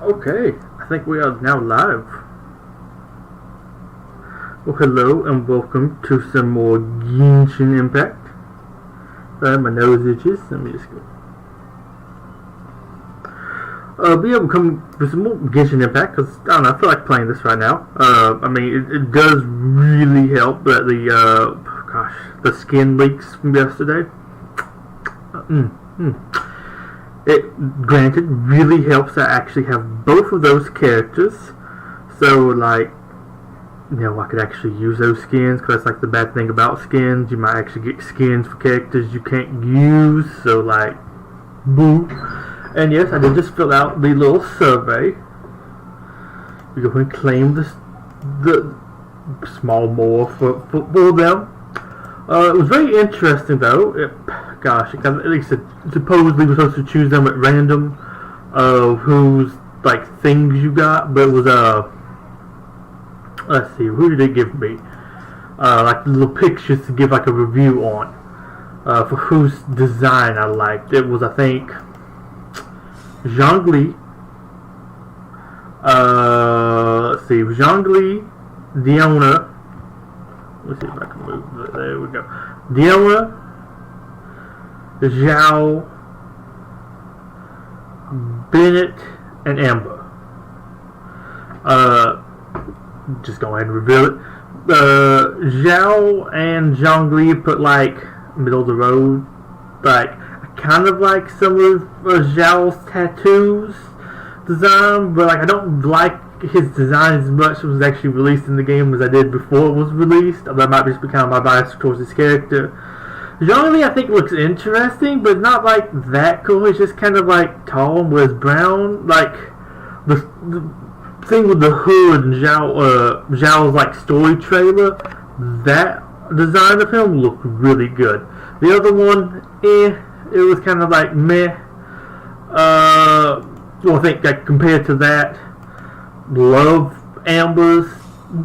Okay, I think we are now live. Well, hello and welcome to some more Genshin Impact. My nose itches. Let me just go. But yeah, we're coming with some more Genshin Impact because I don't know. I feel like playing this right now. I mean, it does really help that the skin leaks from yesterday. It granted really helps to actually have both of those characters, so like, you know, I could actually use those skins, because that's like the bad thing about skins. You might actually get skins for characters you can't use, so like, boo. And yes, I did just fill out the little survey. We go ahead and claim the small more for them. It was very interesting though. Gosh, at least supposedly we're supposed to choose them at random of whose like things you got, but it was let's see, who did it give me? Like little pictures to give like a review on for whose design I liked. It was, I think, Zhongli. Let's see, Zhongli, Diona. Let's see if I can move. There we go. Diona, Zhao, Bennett, and Amber. Just go ahead and reveal it. Zhao and Zhongli put like middle of the road. Like, I kind of like some of Zhao's tattoos design, but like I don't like his design as much as was actually released in the game as I did before it was released. That might just be kind of my bias towards his character. Zhongli, I think, looks interesting, but not like that cool. It's just kind of like tall and wears brown. Like the thing with the hood and Zhao's like story trailer, that design of him looked really good. The other one, it was kind of like meh. Well, I think like compared to that, love Amber's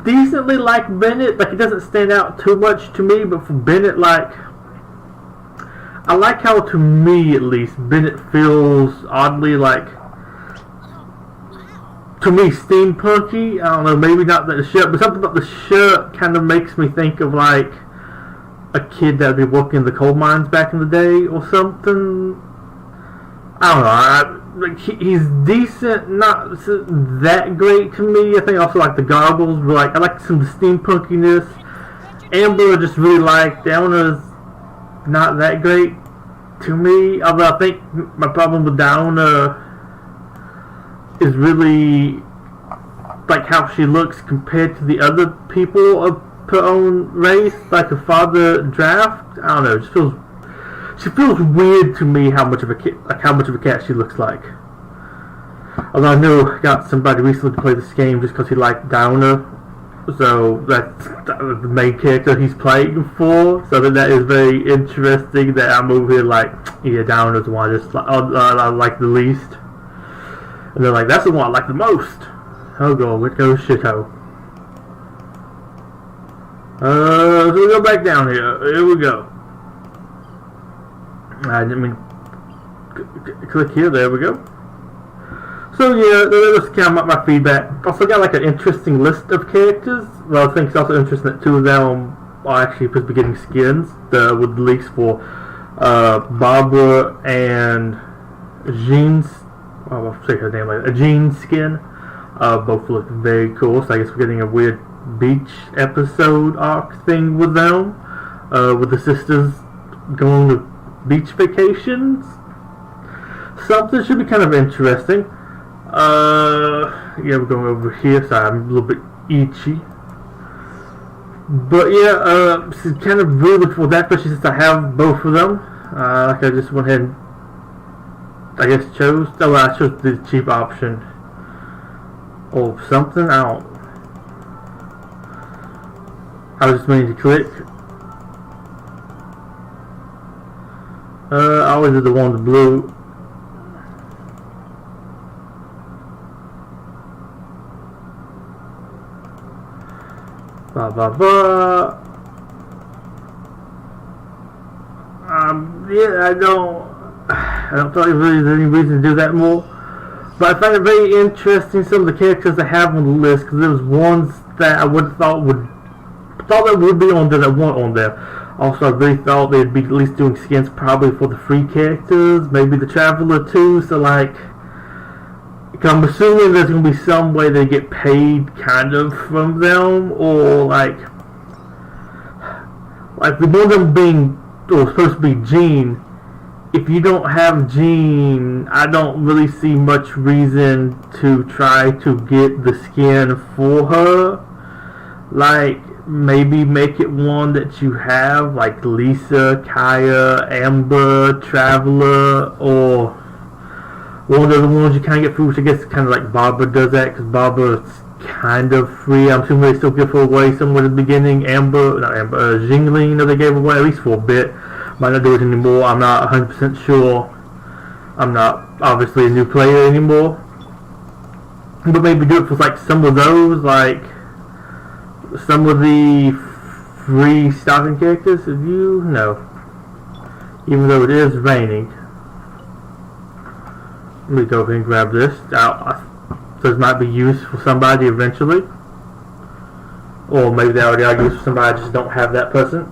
decently like Bennett. Like, it doesn't stand out too much to me, but for Bennett, like, I like how, to me at least, Bennett feels oddly like, to me, steampunky. I don't know, maybe not the shirt, but something about the shirt kind of makes me think of like a kid that would be working in the coal mines back in the day or something. I don't know. He's decent, not that great to me. I think also like the goggles, but like I like some steampunkiness. Amber I just really like. Downer's not that great to me. Although I think my problem with Downer is really like how she looks compared to the other people of her own race, like her father Draft. I don't know. It just feels. She feels weird to me how much of a cat she looks like. Although I know I got somebody recently to play this game just because he liked Downer, so that's the main character he's playing for. So that is very interesting that I'm over here like, yeah, Downer's the one I like the least, and they're like, that's the one I like the most. Oh god, let go shithole. So we go back down here. Here we go. I didn't mean click here. There we go. So yeah, that was kind of my feedback. Also got like an interesting list of characters. Well, I think it's also interesting that two of them are actually supposed to be getting skins with the leaks for Barbara and Jean's. Oh, I'll say her name later. Jean's skin. Both look very cool. So I guess we're getting a weird beach episode arc thing with them, with the sisters going to beach vacations. Something should be kind of interesting. Yeah, we're going over here. Sorry, I'm a little bit itchy. But yeah, kind of really looking for that, especially since I have both of them. Like I just went ahead and I guess chose. Oh, well, I chose the cheap option. Or something. I was just meaning to click. I always did the one with the blue. Yeah, I don't feel like there's any reason to do that more. But I find it very interesting some of the characters they have on the list, because there was ones that I would have thought that would be on there that weren't on there. Also, I really thought they'd be at least doing skins probably for the free characters, maybe the Traveler too. So like, I'm assuming there's going to be some way they get paid kind of from them, or like the one of them being, or supposed to be Jean. If you don't have Jean, I don't really see much reason to try to get the skin for her. Like, maybe make it one that you have, like Lisa, Kaya, Amber, Traveler, or one of the ones you kind of get free, which I guess kind of like Barbara does that, because Barbara's kind of free. I'm assuming they still give her away somewhere at the beginning. Jingling, they gave away at least for a bit. Might not do it anymore. I'm not 100% sure. I'm not obviously a new player anymore. But maybe do it for like some of those, like some of the free stocking characters. If you know, even though it is raining, let me go ahead and grab this. This might be used for somebody eventually, or maybe they already are used for somebody. I just don't have that person.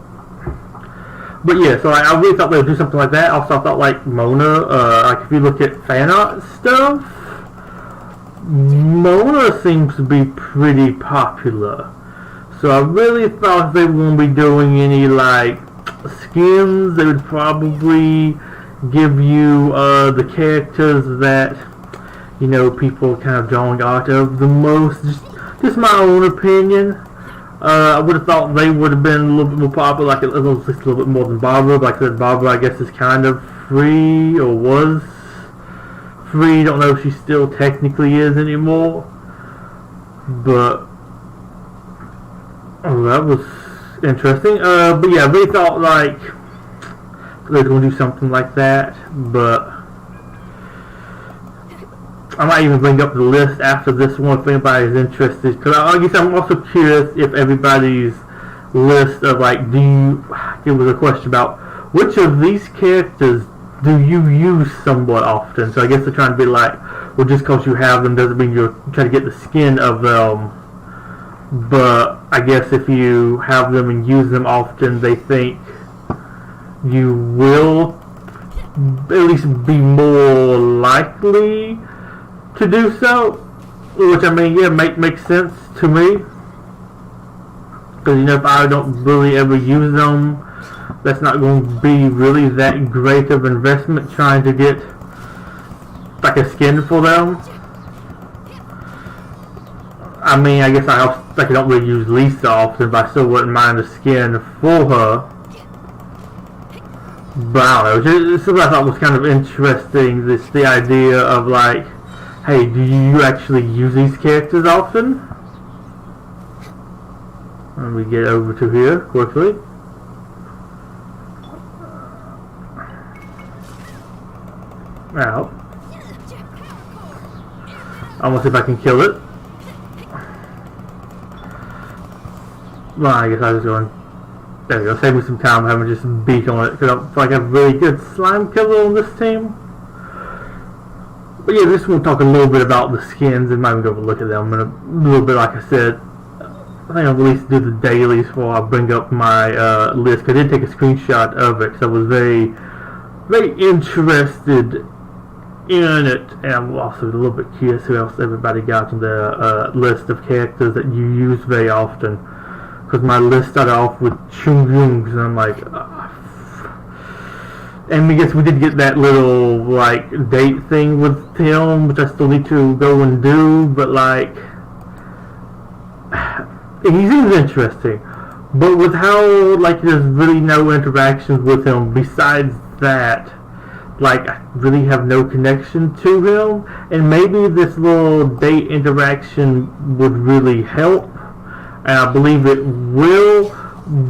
But yeah, so I really thought they would do something like that. Also, I thought like Mona, like if you look at fan art stuff, Mona seems to be pretty popular. So I really thought if they wouldn't be doing any like skins, they would probably give you the characters that, you know, people kind of drawing art of the most. Just my own opinion. I would have thought they would have been a little bit more popular, like at least a little bit more than Barbara. Like I said, Barbara, I guess, is kind of free, or was free. Don't know if she still technically is anymore. But that was interesting. But yeah, I really thought like they were going to do something like that. But I might even bring up the list after this one if anybody is interested, because I guess I'm also curious if everybody's list of like, there was a question about which of these characters do you use somewhat often. So I guess they're trying to be like, well, just because you have them doesn't mean you're trying to get the skin of them. But I guess if you have them and use them often, they think you will at least be more likely to do so, which I mean, yeah, makes sense to me. Because, you know, if I don't really ever use them, that's not going to be really that great of investment trying to get like a skin for them. I mean, I guess I don't really use Lisa often, but I still wouldn't mind a skin for her. But I don't know, it's something I thought was kind of interesting, the idea of like, hey, do you actually use these characters often? Let me get over to here quickly. Now, I'm gonna see if I can kill it. Well, I guess I was going. There we go. Save me some time having just beat on it, because I feel like I have a really good slime killer on this team. But yeah, just want to talk a little bit about the skins and might even go over look at them in a little bit. Like I said, I think I'll at least do the dailies before I bring up my list, because I did take a screenshot of it, because I was very, very interested in it, and I'm also a little bit curious who else everybody got on their list of characters that you use very often. Because my list started off with Chung Jungs, and I'm like, and I guess we did get that little like date thing with him, which I still need to go and do. But like, he seems interesting. But with how like there's really no interactions with him besides that, like I really have no connection to him. And maybe this little date interaction would really help. And I believe it will,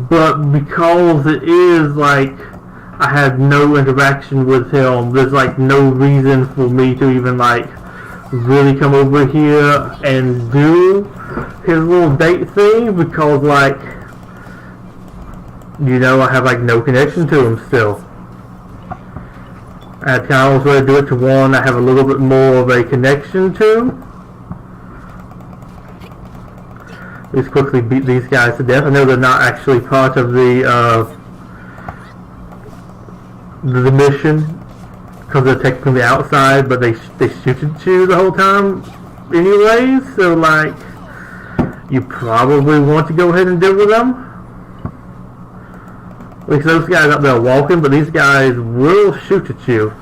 but because it is like I had no interaction with him, there's like no reason for me to even like really come over here and do his little date thing, because like, you know, I have like no connection to him still. I kind of always want to do it to one I have a little bit more of a connection to. Let's quickly beat these guys to death. I know they're not actually part of the mission because they're technically outside, but they shoot at you the whole time anyways. So like, you probably want to go ahead and deal with them. At least those guys up there are walking, but these guys will shoot at you.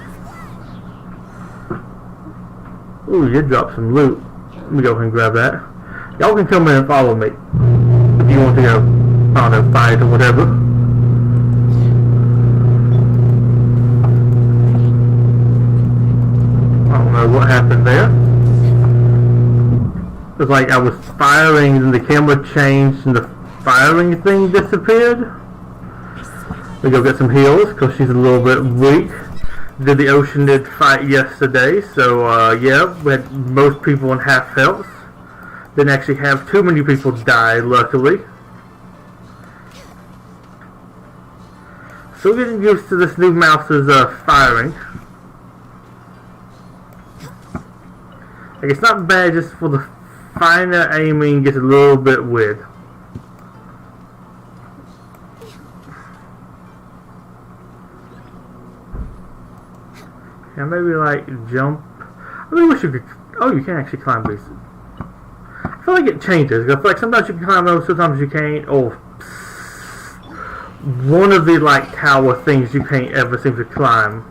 Ooh, you dropped some loot. Let me go ahead and grab that. Y'all can come in and follow me if you want to go, I don't know, fight or whatever. I don't know what happened there. It was like I was firing and the camera changed and the firing thing disappeared. We go get some heals because she's a little bit weak. Did the Oceanid fight yesterday, so yeah, we had most people in half health. Didn't actually have too many people die, luckily. So we're getting used to this new mouse's firing. Like, it's not bad, just for the finer aiming gets a little bit weird. Yeah, maybe like jump. I really wish you could. Oh, you can actually climb these. I feel like it changes. I feel like sometimes you can climb those, sometimes you can't. Or one of the like tower things you can't ever seem to climb.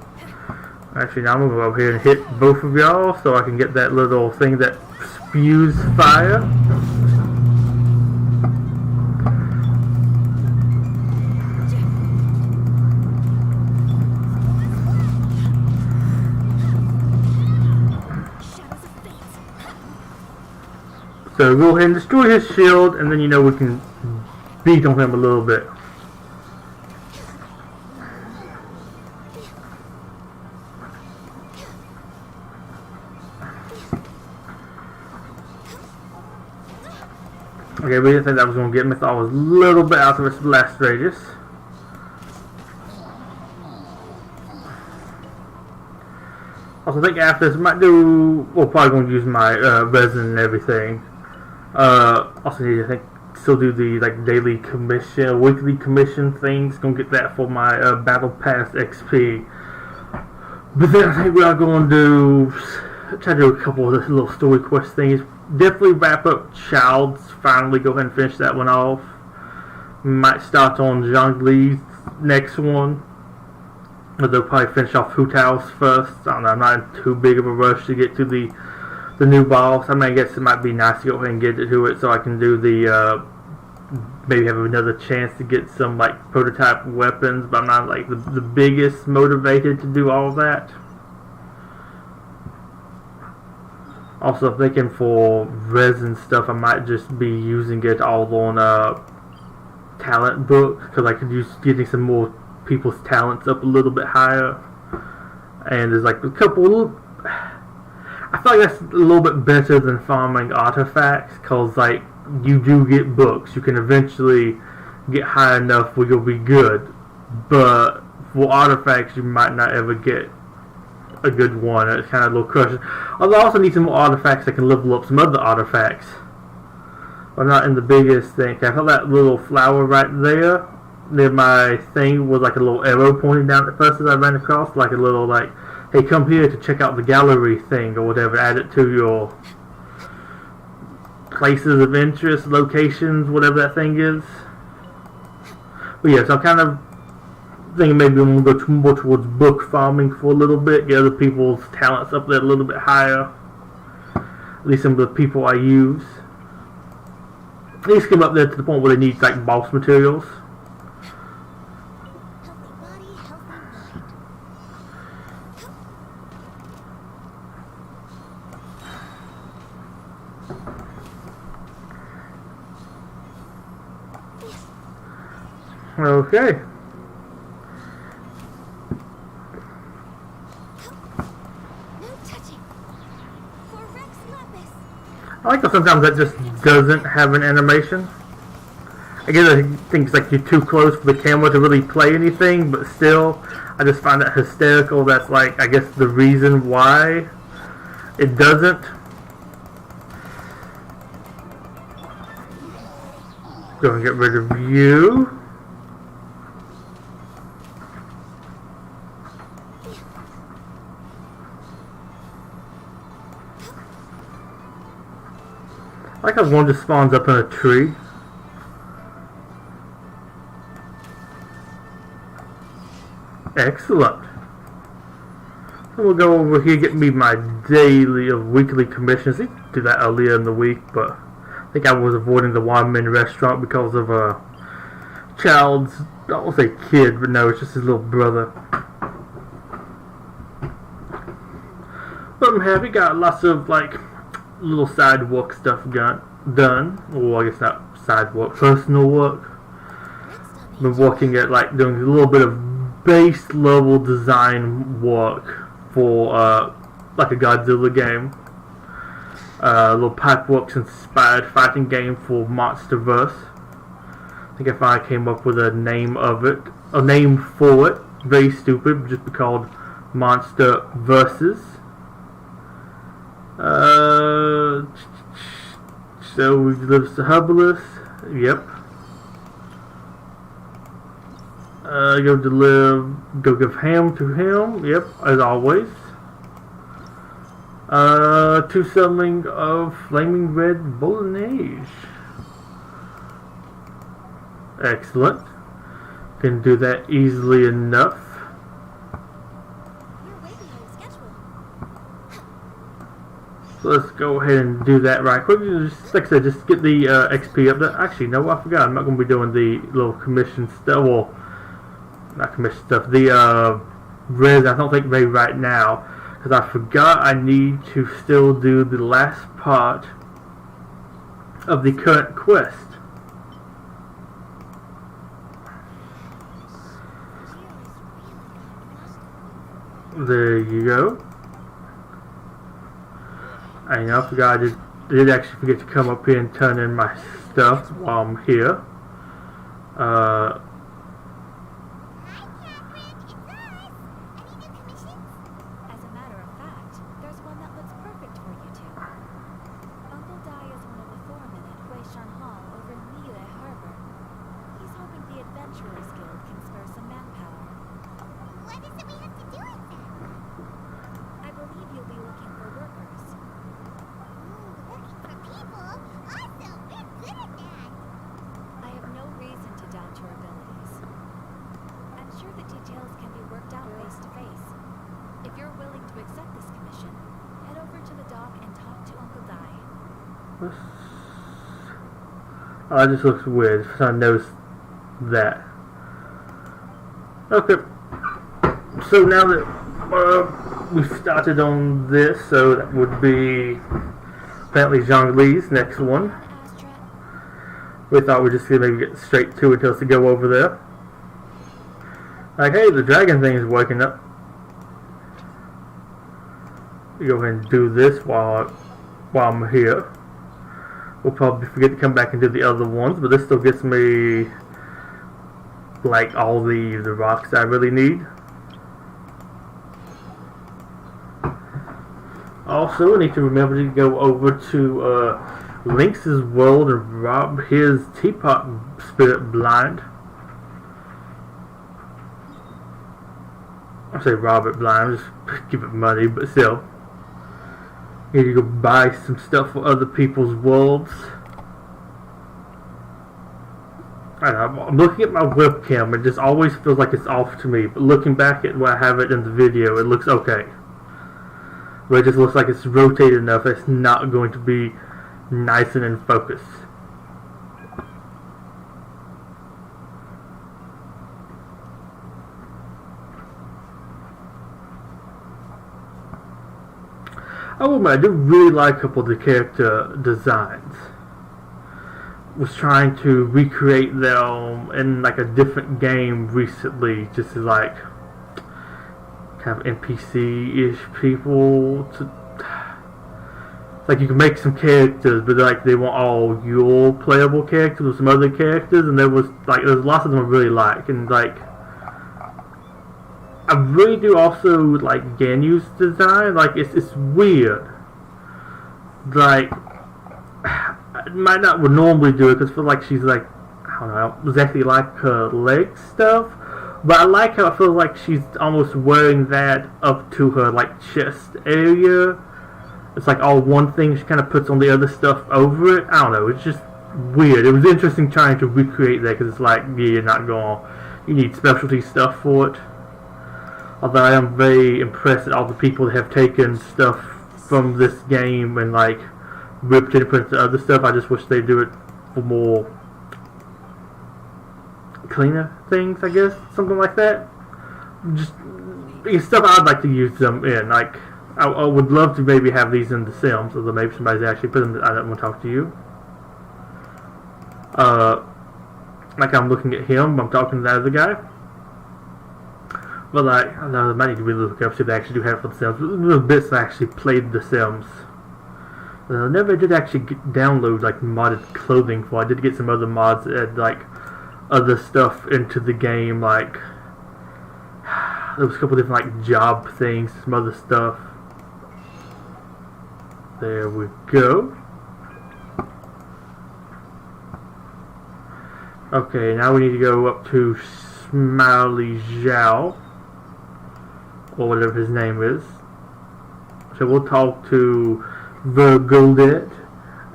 Actually, now I'm gonna go over here and hit both of y'all so I can get that little thing that spews fire. So go ahead and destroy his shield, and then you know we can beat on him a little bit. Okay, we didn't think that was going to get me. I thought I was a little bit out of its blast radius. Also, I think after this, might do. We're probably going to use my resin and everything. Also need to think still do the like daily commission, weekly commission things. Gonna get that for my battle pass XP. But then I think we are going to try to do a couple of the little story quest things. Definitely wrap up Child's. Finally, go ahead and finish that one off. Might start on Zhongli's next one. But they'll probably finish off Hu Tao's first. I don't know. I'm not in too big of a rush to get to the new boss. I mean, I guess it might be nice to go ahead and get to it so I can do the maybe have another chance to get some like prototype weapons, but I'm not like the biggest motivated to do all of that. Also, thinking for resin stuff, I might just be using it all on talent book, because I could use getting some more people's talents up a little bit higher. And there's like a couple. I feel like that's a little bit better than farming artifacts, because like you do get books. You can eventually get high enough where you'll be good, but for artifacts you might not ever get a good one. It's kind of a little crushing. Although I also need some more artifacts that can level up some other artifacts. I'm not in the biggest thing. I felt that little flower right there near my thing was like a little arrow pointing down at first as I ran across, like a little like, hey, come here to check out the gallery thing or whatever. Add it to your places of interest, locations, whatever that thing is. But yeah, so I'm kind of thinking maybe I'm going to go more towards book farming for a little bit, get other people's talents up there a little bit higher. At least some of the people I use. At least come up there to the point where they need like boss materials. Okay. I like that sometimes that just doesn't have an animation. I guess I think it's like you're too close for the camera to really play anything, but still, I just find that hysterical. That's like, I guess, the reason why it doesn't. Go and get rid of you. I like how one just spawns up in a tree. Excellent. So we'll go over here, get me my daily or weekly commissions. I did do that earlier in the week, but I think I was avoiding the one-man restaurant because of a child's, I won't say kid, but no, it's just his little brother. But I'm happy, got lots of like little sidewalk stuff done. Well, I guess not sidewalk, personal work. Been working at like doing a little bit of base level design work for like a Godzilla game. A little Pipeworks inspired fighting game for Monsterverse. I think I finally came up with a name for it. Very stupid, just be called Monster Versus. So we live to Herbalist. Yep. Go give ham to him. Yep, as always. Two selling of Flaming Red Bolognese. Excellent. Can do that easily enough. So let's go ahead and do that right quick. Just, like I said, just get the XP up there. Actually, no, I forgot. I'm not going to be doing the little commission stuff. Well, not commission stuff. The res, I don't think maybe right now. Because I forgot I need to still do the last part of the current quest. There you go. I know I forgot I did actually forget to come up here and turn in my stuff while I'm here. Oh, that just looks weird, so I noticed that. Okay, so now that we've started on this, so that would be apparently Zhongli's next one. We thought we'd just maybe get straight to it, tell us to go over there. Like, hey, the dragon thing is waking up. We go ahead and do this while I'm here. We'll probably forget to come back and do the other ones, but this still gets me like all the rocks I really need. Also, I need to remember to go over to Lynx's world and rob his teapot spirit blind. I say rob it blind, just give it money, but still. Need to go buy some stuff for other people's worlds. I'm looking at my webcam, it just always feels like it's off to me, but looking back at where I have it in the video, it looks okay. But it just looks like it's rotated enough that it's not going to be nice and in focus. I do really like a couple of the character designs. Was trying to recreate them in like a different game recently, just as like kind of NPC-ish people. It's like you can make some characters, but like they want all your playable characters with some other characters, and there's lots of them I really like, and like I really do also like Ganyu's design. Like it's weird. Like I might not would normally do it because I feel like she's like I don't know exactly like her leg stuff, but I like how I feel like she's almost wearing that up to her like chest area. It's like all one thing she kind of puts on the other stuff over it. I don't know. It's just weird. It was interesting trying to recreate that because it's like yeah, you're not going. You need specialty stuff for it. Although I am very impressed at all the people that have taken stuff from this game and like ripped it and put it to other stuff. I just wish they'd do it for more cleaner things, I guess, something like that. Just stuff I'd like to use them in. Like I would love to maybe have these in The Sims, although maybe somebody's actually put them. I don't want to talk to you. Like I'm looking at him, I'm talking to the other guy. But like, I don't know, I might need to really look up see if they actually do have it for The Sims. The bits I actually played The Sims. I never did actually download like modded clothing for. I did get some other mods that had like other stuff into the game. Like there was a couple different like job things, some other stuff. There we go. Okay, now we need to go up to Smiley Zhao, or whatever his name is. So we'll talk to Vergoldet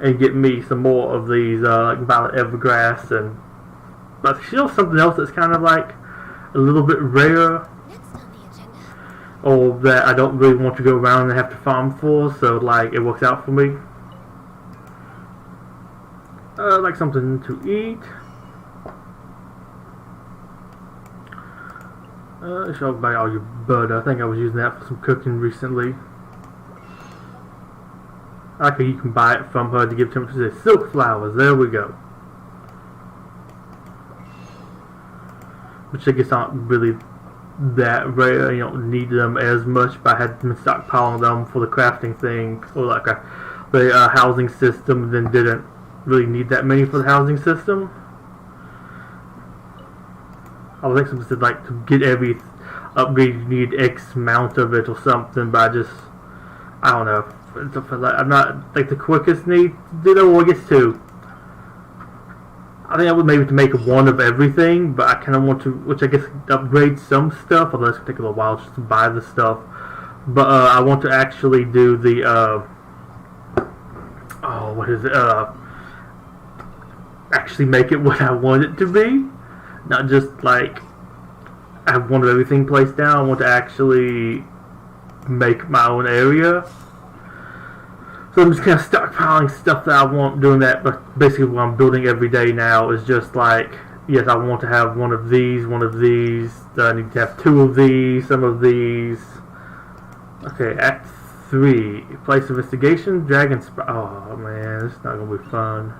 and get me some more of these like Violet Evergrass, and but still something else that's kind of like a little bit rare, or that I don't really want to go around and have to farm for, so like it works out for me. Like something to eat. Show buy all your butter. I think I was using that for some cooking recently. I like how you can buy it from her to give to him. She says silk flowers. There we go. Which I guess aren't really that rare. You don't need them as much, but I had been stockpiling them for the crafting thing, or like the housing system, and then didn't really need that many for the housing system. I think someone said like to get every upgrade you need X amount of it or something, but I don't know. I'm not like the quickest need to do that. Well, I guess two. I think I would maybe to make one of everything, but I kind of want to, which I guess upgrade some stuff. Although it's gonna take a little while just to buy the stuff. But I want to actually do the what is it? Actually make it what I want it to be. Not just like I have one of everything placed down. I want to actually make my own area. So I'm just kind of stockpiling stuff that I want doing that. But basically what I'm building every day now is just like, yes, I want to have one of these. I need to have two of these, some of these. Okay, Act 3. Place of investigation, Dragon Spire. Oh man, this is not going to be fun.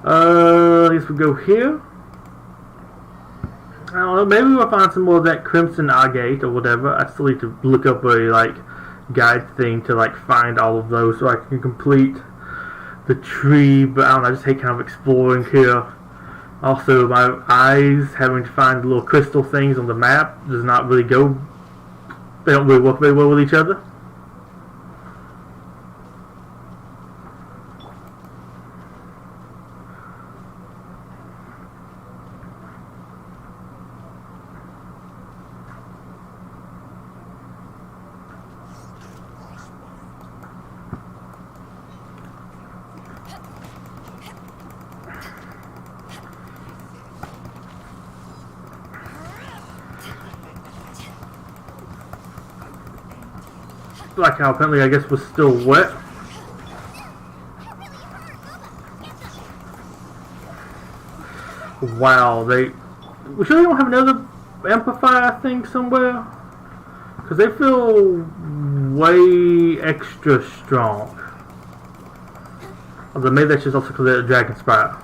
I guess we'll go here. I don't know, maybe we'll find some more of that Crimson Agate or whatever. I still need to look up a like guide thing to like find all of those so I can complete the tree, but I don't know, I just hate kind of exploring here. Also, my eyes having to find little crystal things on the map does not really go, they don't really work very well with each other. Like how apparently I guess was still wet. Wow, we sure they don't have another amplifier thing somewhere? Because they feel way extra strong. Although maybe that's just also because they're a Dragon Spire.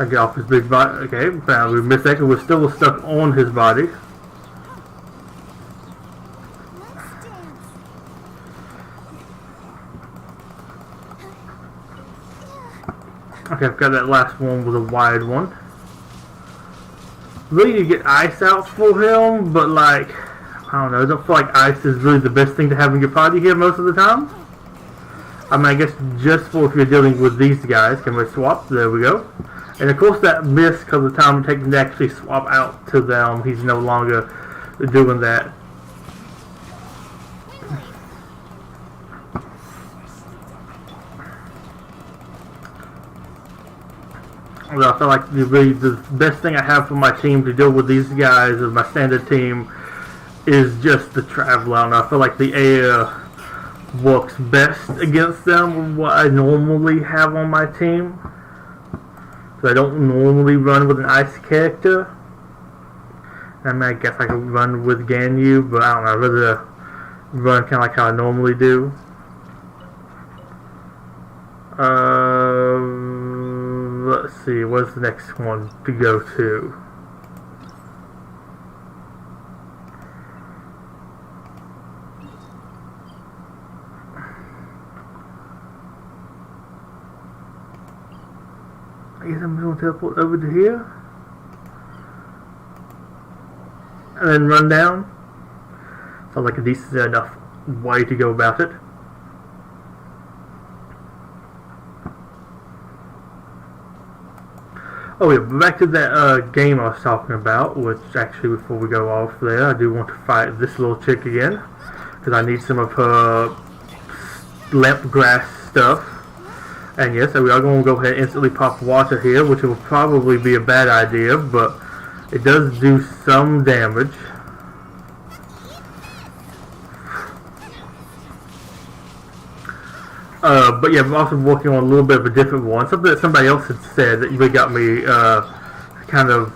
I get off his big body. Okay, we missed that because we're still stuck on his body. Okay, I've got that last one with a wide one. Really need to get ice out for him, but like, I don't know, I don't feel like ice is really the best thing to have in your party here most of the time. I mean, I guess just for if you're dealing with these guys. Can we swap? There we go. And of course that missed because of the time it takes him to actually swap out to them. He's no longer doing that. I feel like the best thing I have for my team to deal with these guys, or my standard team, is just the Traveler. And I feel like the air works best against them with what I normally have on my team. So I don't normally run with an ice character. I mean, I guess I could run with Ganyu, but I don't know, I'd rather run kind of like how I normally do. Let's see, what's the next one to go to? I guess I'm going to teleport over to here. And then run down. Sounds like a decent enough way to go about it. Oh yeah, back to that game I was talking about, which actually before we go off there, I do want to fight this little chick again, because I need some of her lamp grass stuff. And yes, so we are going to go ahead and instantly pop water here, which will probably be a bad idea, but it does do some damage. But yeah, I'm also working on a little bit of a different one. Something that somebody else had said that really got me kind of,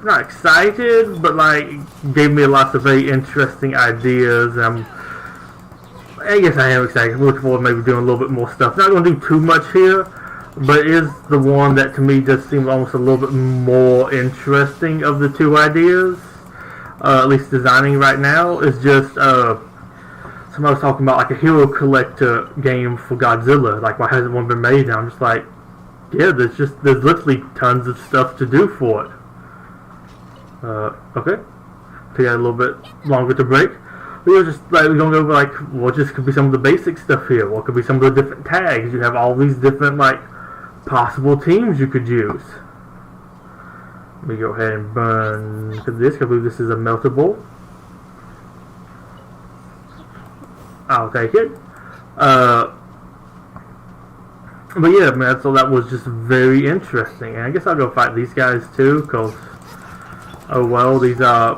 not excited, but like gave me lots of very interesting ideas. I guess I am excited. I'm looking forward to maybe doing a little bit more stuff. Not going to do too much here, but it is the one that to me does seem almost a little bit more interesting of the two ideas. At least designing right now is just somebody was talking about like a hero collector game for Godzilla. Like, why hasn't one been made? And I'm just like, yeah, there's literally tons of stuff to do for it. Okay, take that a little bit longer to break. We were just like, we're gonna go over like, what just could be some of the basic stuff here. What could be some of the different tags? You have all these different like possible teams you could use. Let me go ahead and burn this. I believe this is a meltable. I'll take it. But yeah, man, so that was just very interesting. And I guess I'll go fight these guys too, because, oh well, these are,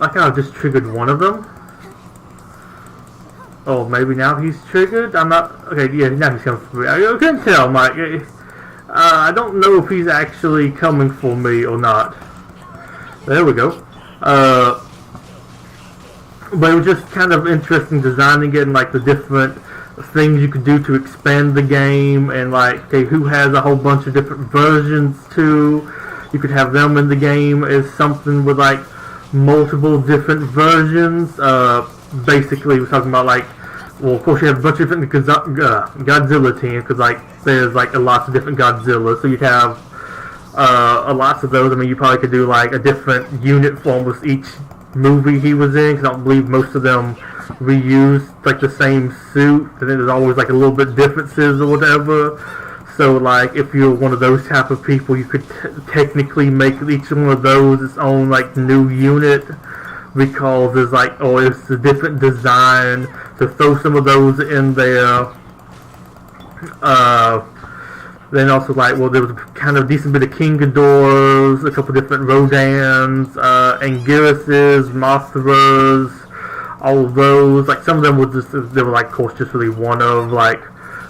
I kind of just triggered one of them. Oh, maybe now he's triggered? I'm not, okay, yeah, now he's coming for me. I couldn't tell, Mike. I don't know if he's actually coming for me or not. There we go. But it was just kind of interesting designing it and like the different things you could do to expand the game, and like, okay, who has a whole bunch of different versions too. You could have them in the game as something with like multiple different versions. Basically, we're talking about like, well, of course you have a bunch of different Godzilla teams, because like there's like a lots of different Godzillas, so you'd have lots of those. I mean, you probably could do like a different unit for almost each movie he was in, because I don't believe most of them reused like the same suit, and then there's always like a little bit differences or whatever. So like if you're one of those type of people, you could technically make each one of those its own like new unit, because there's like, oh, it's a different design, so throw some of those in there. Then also like, well, there was a kind of decent bit of King Ghidorahs, a couple different Rodans, Angirises, Mothras, all of those. Like some of them were just, they were like, of course, just really one of like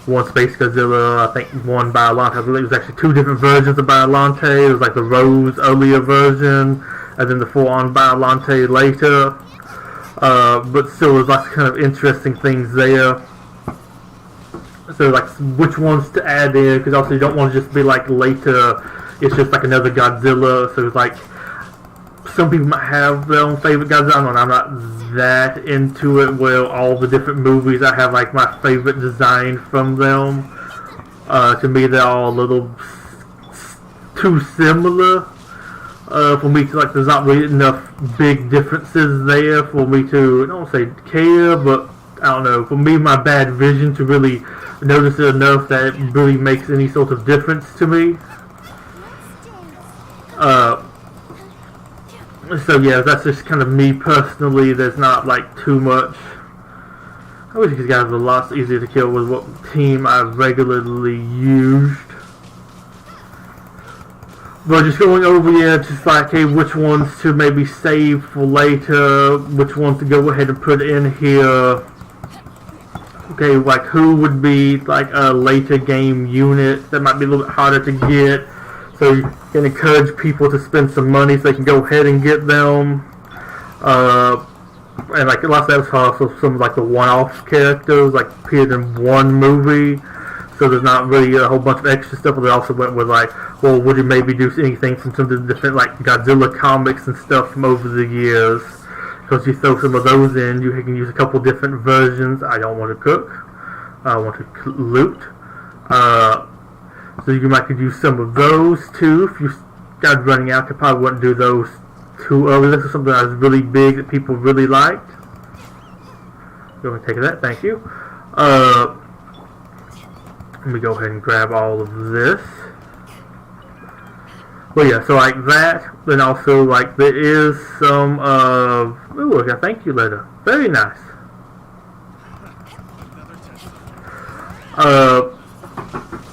one Space Godzilla, I think one Biollante. I believe it was actually two different versions of Biollante. It was like the Rose earlier version, and then the full-on Biollante later. But still, there's lots of kind of interesting things there. So like which ones to add in, because also you don't want to just be like later it's just like another Godzilla. So it's like some people might have their own favorite Godzilla, and I'm not that into it where all the different movies I have like my favorite design from them. To me they're all a little too similar for me to like, there's not really enough big differences there for me to, I don't want to say care, but I don't know, for me my bad vision to really notice it enough that it really makes any sort of difference to me. So yeah, that's just kind of me personally. There's not like too much. I wish these guys were a lot easier to kill with what team I've regularly used. But just going over here, just like, hey, which ones to maybe save for later, which ones to go ahead and put in here. Okay, like who would be like a later game unit that might be a little bit harder to get. So you can encourage people to spend some money so they can go ahead and get them. And like a lot of that was also some of like the one-off characters like appeared in one movie. So there's not really a whole bunch of extra stuff, but they also went with like, well, would you maybe do anything from some of the different like Godzilla comics and stuff from over the years? Because you throw some of those in, you can use a couple different versions. I don't want to cook. I want to loot. So you might could use some of those too. If you started running out, you probably wouldn't do those too early. This is something that was really big that people really liked. Go ahead and take that. Thank you. Let me go ahead and grab all of this. Well, yeah, so like that. Then also, like, there is some ooh, I got a thank you letter. Very nice.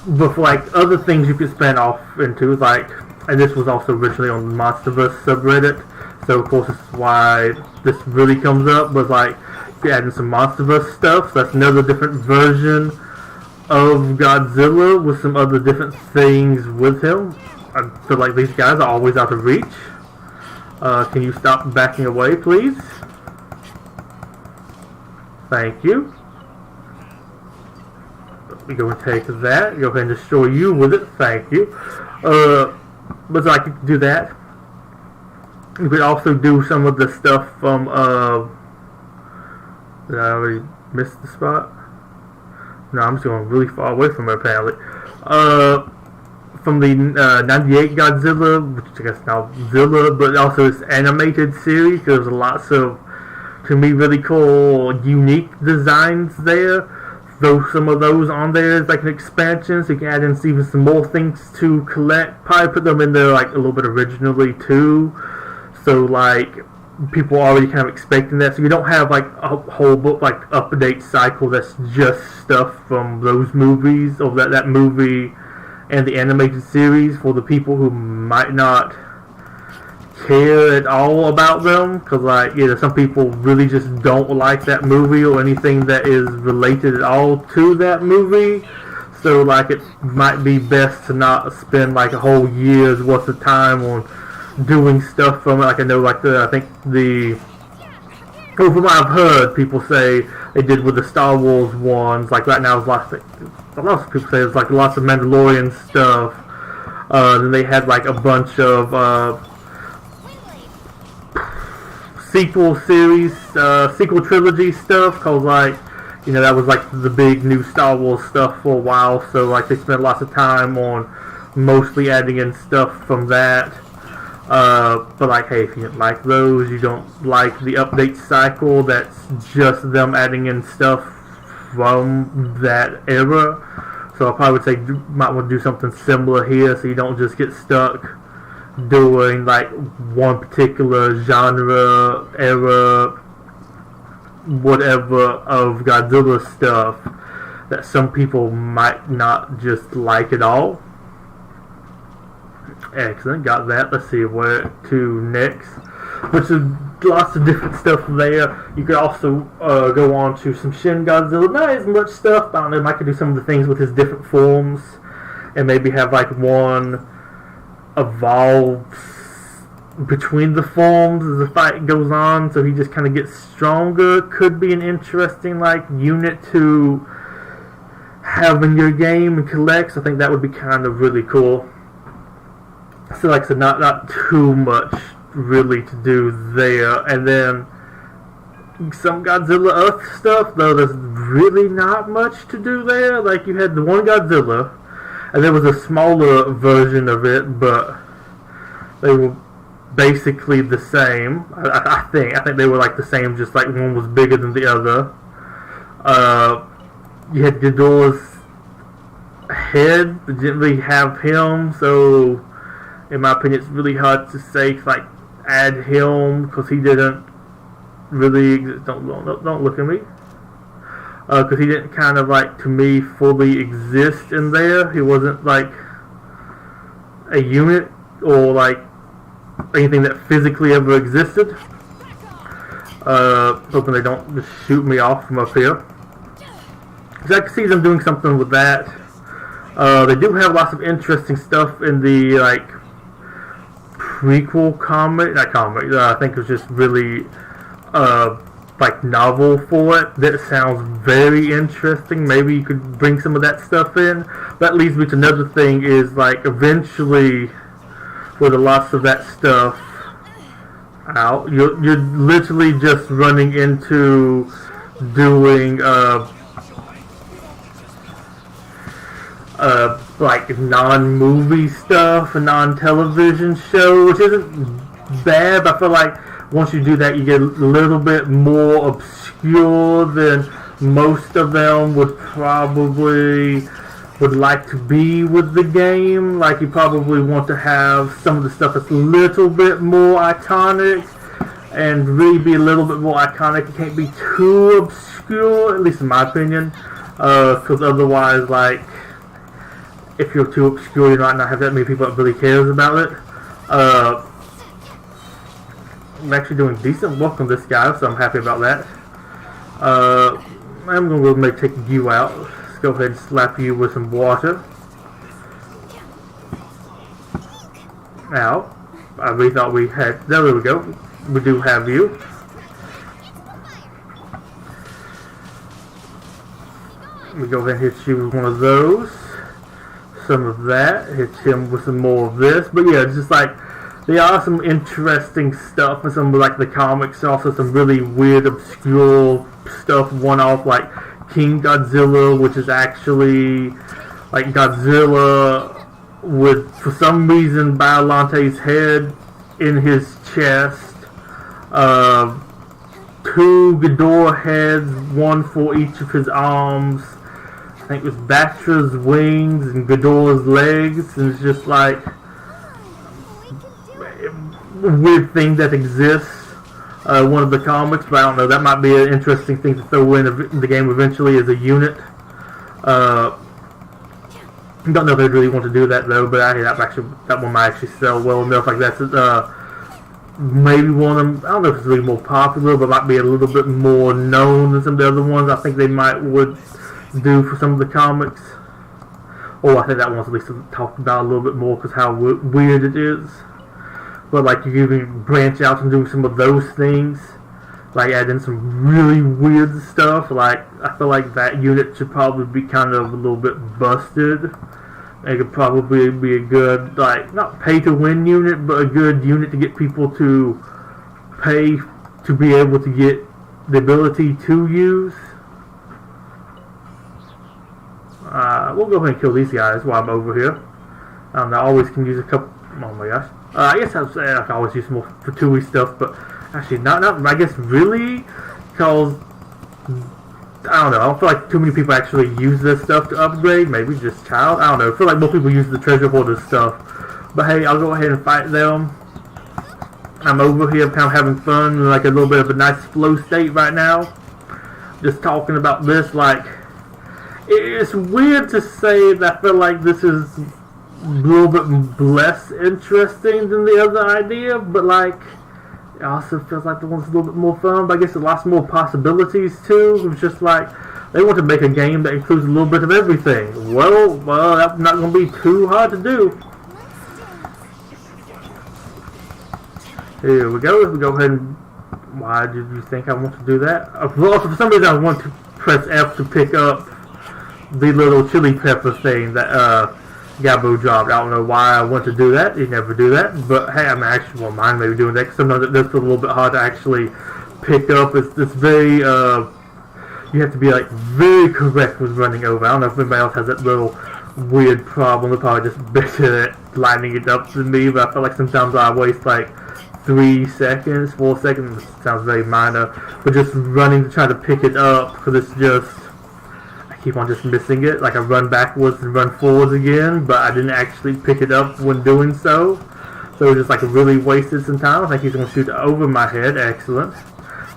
But for, like, other things you could spend off into, like, and this was also originally on the Monsterverse subreddit, so of course this is why this really comes up, but like, you're adding some Monsterverse stuff, so that's another different version of Godzilla with some other different things with him. I feel like these guys are always out of reach. Can you stop backing away, please? Thank you. We go and take that. Go ahead and destroy you with it. Thank you. But like you can do that. You could also do some of the stuff from did I already miss the spot? No, I'm just going really far away from it apparently. From the 98 Godzilla, which I guess now Zilla, but also this animated series. There's lots of, to me, really cool, unique designs there. Throw some of those on there as like an expansion, so you can add in even some more things to collect. Probably put them in there like a little bit originally too, so like people are already kind of expecting that. So you don't have like a whole book like update cycle that's just stuff from those movies or that movie and the animated series for the people who might not care at all about them, because like, yeah, some people really just don't like that movie or anything that is related at all to that movie. So like, it might be best to not spend like a whole year's worth of time on doing stuff from it. Like I know, like I think well, from what I've heard, people say they did with the Star Wars ones. Like right now, lots of people say it's like lots of Mandalorian stuff. Then they had like a bunch of sequel trilogy stuff, cause like, you know, that was like the big new Star Wars stuff for a while, so like they spent lots of time on mostly adding in stuff from that. But like, hey, if you don't like those, you don't like the update cycle, that's just them adding in stuff from that era. So I probably would say you might want to do something similar here, so you don't just get stuck doing like one particular genre, era, whatever of Godzilla stuff that some people might not just like at all. Excellent, got that. Let's see where to next. Which is lots of different stuff there. You could also go on to some Shin Godzilla. Not as much stuff, but I don't know, I could do some of the things with his different forms and maybe have like one evolves between the forms as the fight goes on, so he just kind of gets stronger. Could be an interesting like unit to have in your game and collect. So I think that would be kind of really cool. So like I said, not too much really to do there. And then some Godzilla Earth stuff, though there's really not much to do there. Like you had the one Godzilla, and there was a smaller version of it, but they were basically the same. I think they were like the same, just like one was bigger than the other. You had Ghidorah's head, but didn't really have him, so in my opinion it's really hard to say like add him because he didn't really exist. Don't look at me, because he didn't kind of like, to me, fully exist in there. He wasn't like a unit or like anything that physically ever existed. Hoping they don't just shoot me off from up here. So I can see them doing something with that. They do have lots of interesting stuff in the like prequel comic. Not comic. I think it was just really like novel for it. That sounds very interesting. Maybe you could bring some of that stuff in. That leads me to another thing, is like eventually with lots of that stuff out, you're literally just running into doing like non-movie stuff and non-television show, which isn't bad, but I feel like once you do that, you get a little bit more obscure than most of them would like to be with the game. Like, you probably want to have some of the stuff that's a little bit more iconic and really be a little bit more iconic. It can't be too obscure, at least in my opinion, because otherwise, like, if you're too obscure, you might not have that many people that really cares about it. I'm actually doing decent work on this guy, so I'm happy about that. I'm going to go maybe take you out. Let's go ahead and slap you with some water. Now, I really thought we had... There we go. We do have you. Let me go ahead and hit you with one of those. Some of that. Hit him with some more of this. But yeah, it's just like... There are some interesting stuff in some of like the comics, also some really weird, obscure stuff, one-off, like King Godzilla, which is actually like Godzilla with, for some reason, Biolante's head in his chest, 2 Ghidorah heads, one for each of his arms. I think it was Batra's wings and Ghidorah's legs, and it's just like weird thing that exists, one of the comics, but I don't know, that might be an interesting thing to throw in the game eventually as a unit. I don't know if they really want to do that though, but that one might actually sell well enough. Like that's maybe one of them. I don't know if it's really more popular, but might be a little bit more known than some of the other ones I think they would do for some of the comics. Or I think that one's at least talked about a little bit more because how weird it is. But like, you can branch out and do some of those things, like add in some really weird stuff. Like, I feel like that unit should probably be kind of a little bit busted. It could probably be a good, like, not pay to win unit, but a good unit to get people to pay to be able to get the ability to use. We'll go ahead and kill these guys while I'm over here. I always can use a couple. Oh my gosh. I guess I can always use more for 2E stuff, but actually not I guess really, because I don't know, I don't feel like too many people actually use this stuff to upgrade. Maybe just child, I don't know, I feel like more people use the treasure hoarder stuff. But hey, I'll go ahead and fight them. I'm over here kind of having fun, like a little bit of a nice flow state right now, just talking about this. Like, it's weird to say that I feel like this is a little bit less interesting than the other idea, but like, it also feels like the one's a little bit more fun, but I guess there's lots more possibilities too. It's just like, they want to make a game that includes a little bit of everything. Well, that's not going to be too hard to do. Here we go. Let's go ahead and... Why did you think I want to do that? Well, for some reason I want to press F to pick up the little chili pepper thing that Gabo dropped. I don't know why I want to do that. You never do that, but hey, I'm actually won't mind maybe doing that. Cause sometimes it's a little bit hard to actually pick up. It's very you have to be like very correct with running over. I don't know if anybody else has that little weird problem. They're probably just better at lining it up than me, but I feel like sometimes I waste like 3 seconds, 4 seconds. It sounds very minor, but just running to try to pick it up because it's just I keep on just missing it. Like I run backwards and run forwards again, but I didn't actually pick it up when doing so. So it just like really wasted some time. I think he's going to shoot over my head. Excellent.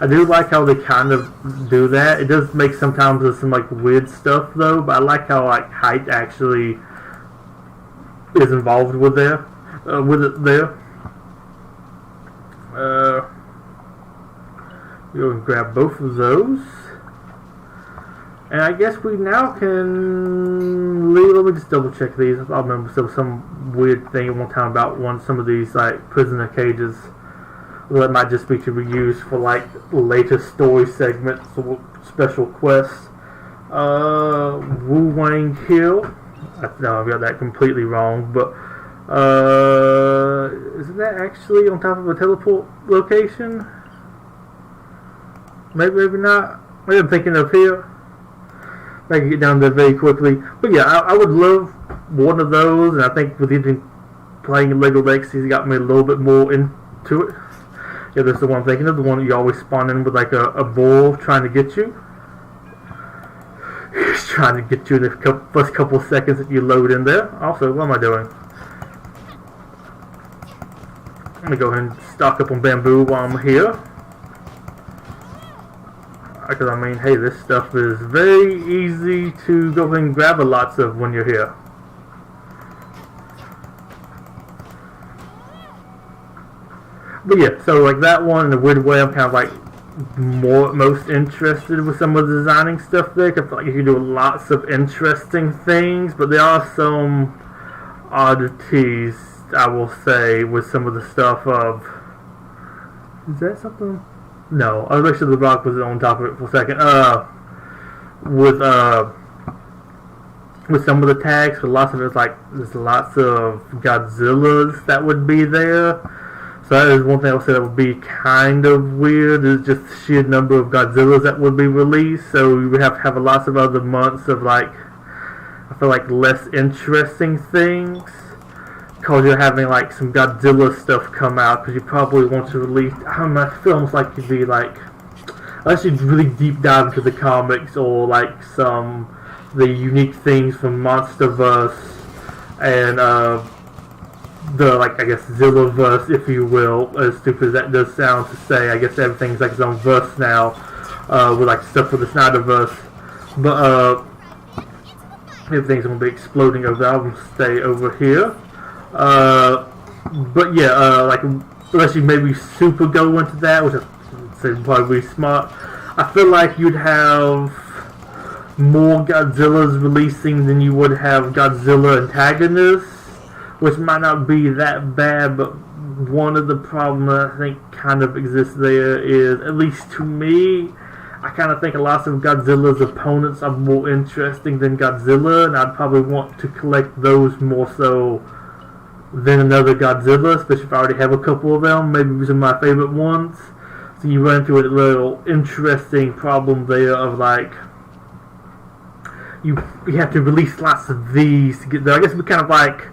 I do like how they kind of do that. It does make sometimes there's some like weird stuff though, but I like how like height actually is involved with there, with it there. We'll grab both of those, and I guess we now can leave. Let me just double check these. I remember there was some weird thing at one time about some of these like prisoner cages. Well, that might just be to be used for like later story segments or special quests. Wu Wang Hill. No, I got that completely wrong, but isn't that actually on top of a teleport location? Maybe not. Maybe I'm thinking of here. I can get down there very quickly. But yeah, I would love one of those, and I think with even playing Lego Legacy, he's got me a little bit more into it. Yeah, that's the one I'm thinking of, the one that you always spawn in with like a bull trying to get you. He's trying to get you in the first couple of seconds that you load in there. Also, what am I doing? I'm going to go ahead and stock up on bamboo while I'm here. Because I mean, hey, this stuff is very easy to go ahead and grab lots of when you're here. But yeah, so like that one, in a weird way, I'm kind of like most interested with some of the designing stuff there. Cause I feel like you can do lots of interesting things, but there are some oddities, I will say, with some of the stuff of. Is that something? No, I was make sure the rock was on top of it for a second. With some of the tags, but lots of it's like there's lots of Godzillas that would be there. So that is one thing I would say that would be kind of weird, is just the sheer number of Godzillas that would be released. So we would have lots of other months of like, I feel like less interesting things. Because you're having like some Godzilla stuff come out, because you probably want to release, I don't know, it feels like you'd be like, unless you really deep dive into the comics or like the unique things from Monsterverse and the, like, I guess, Zillaverse, if you will, as stupid as that does sound to say. I guess everything's like its own verse now, with like stuff for the Snyderverse. But everything's gonna be exploding over there. I'm gonna stay over here. But yeah, like, unless you maybe super go into that, which I say probably smart, I feel like you'd have more Godzillas releasing than you would have Godzilla antagonists, which might not be that bad, but one of the problems that I think kind of exists there is, at least to me, I kind of think a lot of Godzilla's opponents are more interesting than Godzilla, and I'd probably want to collect those more so than another Godzilla, especially if I already have a couple of them, maybe some of my favorite ones. So you run into a little interesting problem there of like, you have to release lots of these to get there. I guess we kind of like,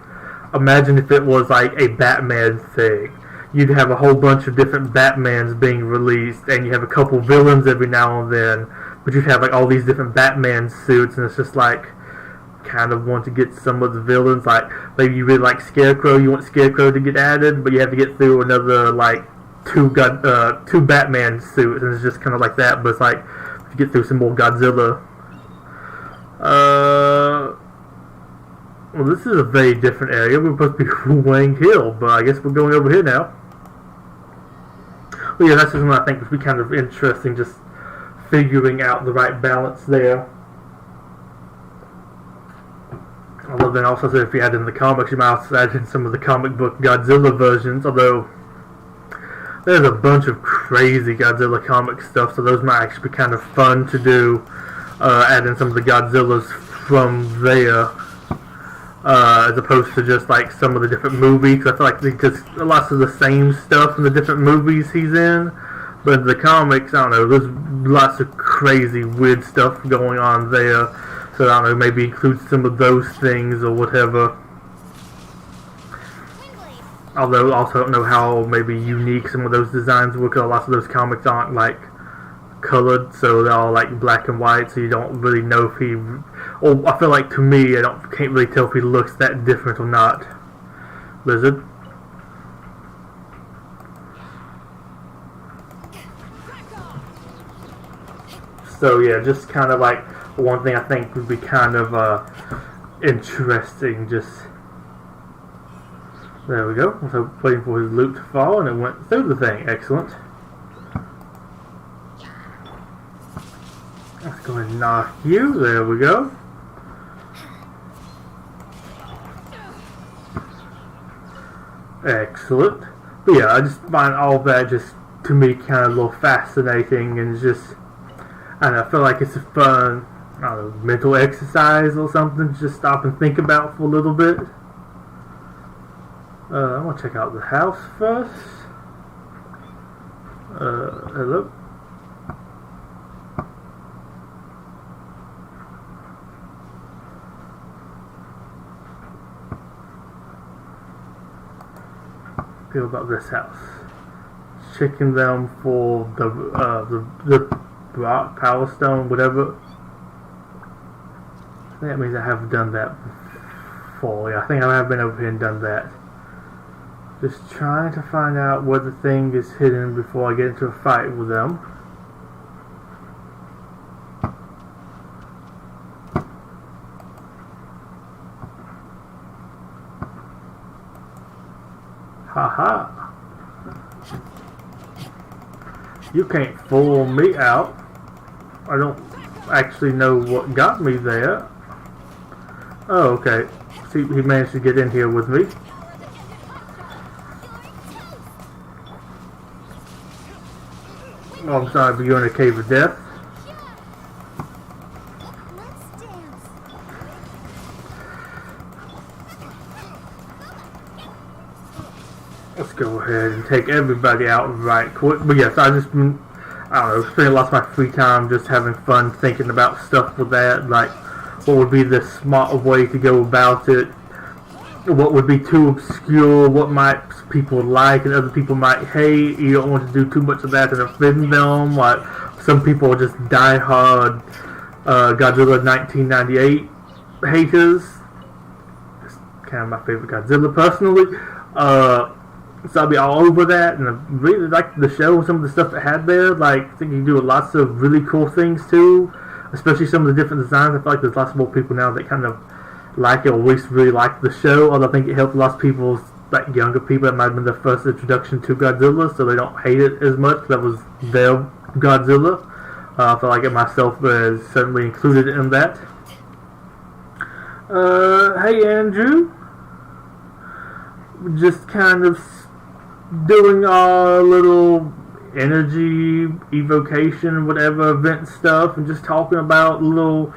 imagine if it was like a Batman thing. You'd have a whole bunch of different Batmans being released, and you have a couple villains every now and then, but you'd have like all these different Batman suits, and it's just like, kind of want to get some of the villains, like maybe you really like Scarecrow, you want Scarecrow to get added, but you have to get through another like two Batman suits, and it's just kind of like that. But it's like if you get through some more Godzilla. Well, this is a very different area. We're supposed to be Wang Hill, but I guess we're going over here now. Well, yeah, that's just what I think would be kind of interesting, just figuring out the right balance there. Although then also, if you add in the comics, you might also add in some of the comic book Godzilla versions, although there's a bunch of crazy Godzilla comic stuff, so those might actually be kind of fun to do, add in some of the Godzillas from there, as opposed to just like some of the different movies. Cause I feel like they just lots of the same stuff in the different movies he's in. But the comics, I don't know, there's lots of crazy, weird stuff going on there. So I don't know, maybe include some of those things or whatever. Although I also don't know how maybe unique some of those designs were, because lots of those comics aren't like colored, so they're all like black and white, so you don't really know if he, or I feel like to me, can't really tell if he looks that different or not. Lizard. So yeah, just kind of like one thing I think would be kind of interesting. Just there we go. So waiting for his loot to fall, and it went through the thing. Excellent. Let's go ahead and knock you. There we go. Excellent. But yeah, I just find all that just to me kind of a little fascinating, and just. And I feel like it's a fun, I don't know, mental exercise or something to just stop and think about for a little bit. I'm going to check out the house first. Hello? Feel about this house. Checking them for the rock, power stone, whatever. That means I have done that before. Yeah, I think I have been over here and done that. Just trying to find out where the thing is hidden before I get into a fight with them. Haha. You can't fool me out. I don't actually know what got me there. Oh, okay. See, he managed to get in here with me. Oh, I'm sorry, but you're in a cave of death. Let's go ahead and take everybody out right quick. But yes, I don't know, spending lots of my free time just having fun thinking about stuff with that. Like, what would be the smart way to go about it? What would be too obscure? What might people like and other people might hate? You don't want to do too much of that and offend them. Like, some people are just die-hard Godzilla 1998 haters. It's kind of my favorite Godzilla, personally. So I'll be all over that, and I really liked the show, some of the stuff it had there. Like, I think you can do lots of really cool things too, especially some of the different designs. I feel like there's lots more people now that kind of like it, or at least really like the show. Although I think it helped lots of people, like younger people, that might have been their first introduction to Godzilla, so they don't hate it as much. That was their Godzilla. I feel like it myself is certainly included in that. Hey Andrew. Just kind of doing our little energy evocation, whatever event stuff, and just talking about a little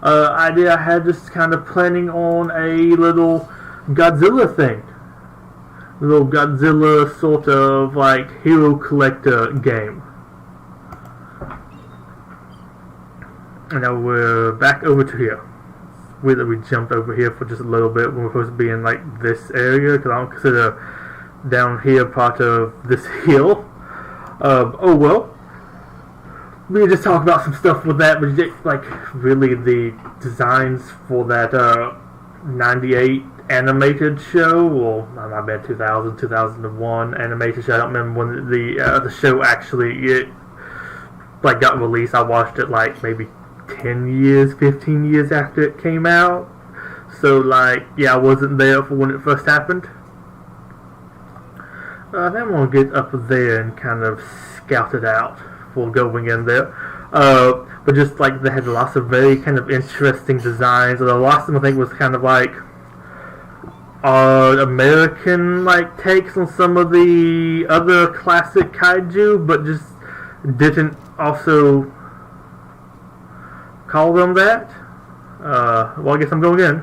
idea I had, just kind of planning on a little Godzilla thing. A little Godzilla sort of like hero collector game. And now we're back over to here. It's weird that we jumped over here for just a little bit when we're supposed to be in like this area, because I don't consider down here part of this hill. Oh well. We just talk about some stuff with that, but like really the designs for that 98 animated show, or my bad, 2001 animated show. I don't remember when the show actually like got released. I watched it like maybe 10 years, 15 years after it came out. So like, yeah, I wasn't there for when it first happened. Then I'm going to get up there and kind of scout it out before going in there. But just like they had lots of very kind of interesting designs. Although lots of them I think was kind of like American like takes on some of the other classic kaiju, but just didn't also call them that. Well, I guess I'm going in.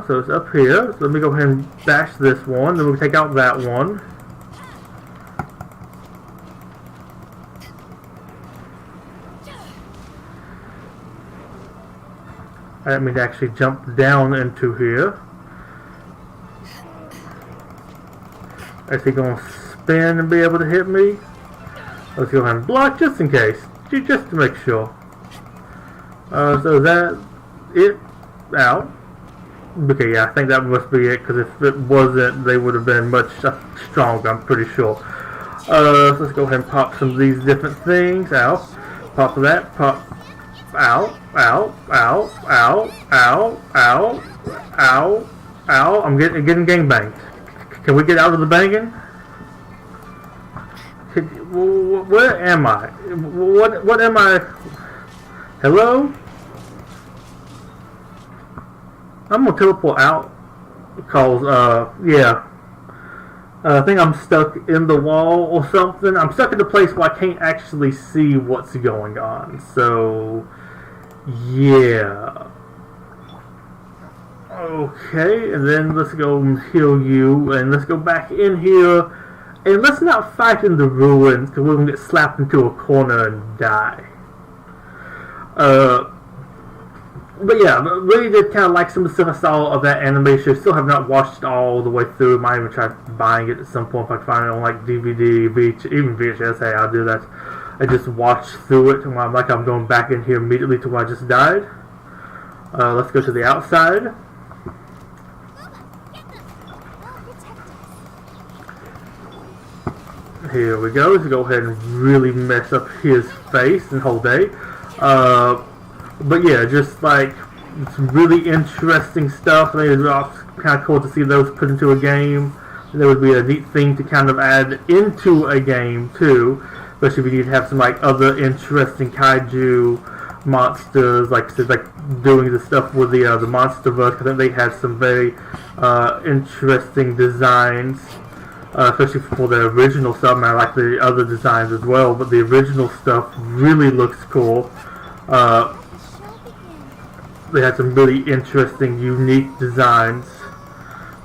So it's up here. So let me go ahead and bash this one. Then we'll take out that one. I didn't mean to actually jump down into here. Is he going to spin and be able to hit me? Let's go ahead and block just in case. Just to make sure. So is that it? Out. Okay, yeah, I think that must be it, because if it wasn't, they would have been much stronger, I'm pretty sure. So let's go ahead and pop some of these different things. Ow. Pop that. Pop. Ow. Ow. Ow. Ow. Ow. Ow. Ow. Ow. I'm getting gangbanged. Can we get out of the banging? Where am I? What am I? Hello? I'm gonna teleport out because, yeah. I think I'm stuck in the wall or something. I'm stuck in a place where I can't actually see what's going on. So, yeah. Okay, and then let's go and heal you, and let's go back in here, and let's not fight in the ruins, because we're going to get slapped into a corner and die. But yeah, really did kind of like some of the stuff I saw of that animation. Still have not watched it all the way through. Might even try buying it at some point if I can find it on like DVD, even VHS. Hey, I'll do that. I just watched through it, and I'm going back in here immediately to where I just died. Let's go to the outside. Here we go. Let's go ahead and really mess up his face and whole day. But yeah, just like some really interesting stuff. I think it's kind of cool to see those put into a game. That would be a neat thing to kind of add into a game too, especially if you need to have some like other interesting kaiju monsters, like I said, like doing the stuff with the MonsterVerse. I think they had some very interesting designs. Especially for the original stuff, and I like the other designs as well, but the original stuff really looks cool. They had some really interesting, unique designs.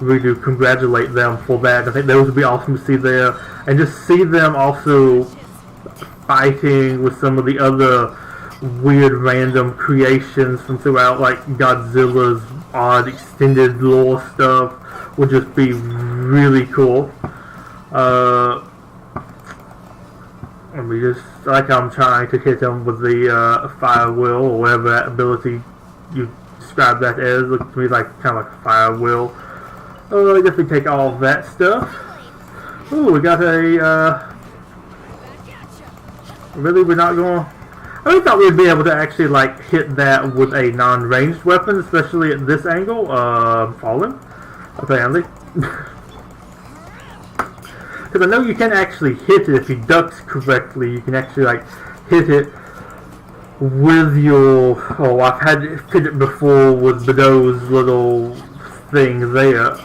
We do congratulate them for that. I think those would be awesome to see there, and just see them also fighting with some of the other weird random creations from throughout, like Godzilla's odd extended lore stuff would just be really cool. Let me just, like I'm trying to hit him with the fire wheel, or whatever that ability you describe that as. Looks to me like kind of like a fire wheel. I guess we take all of that stuff. Ooh, we got a, really, we're not going to, I really thought we'd be able to actually like hit that with a non-ranged weapon, especially at this angle. Falling, apparently. Because I know you can actually hit it if he ducks correctly. You can actually like hit it with your. Oh, I've had hit it before with Betuor's little thing there.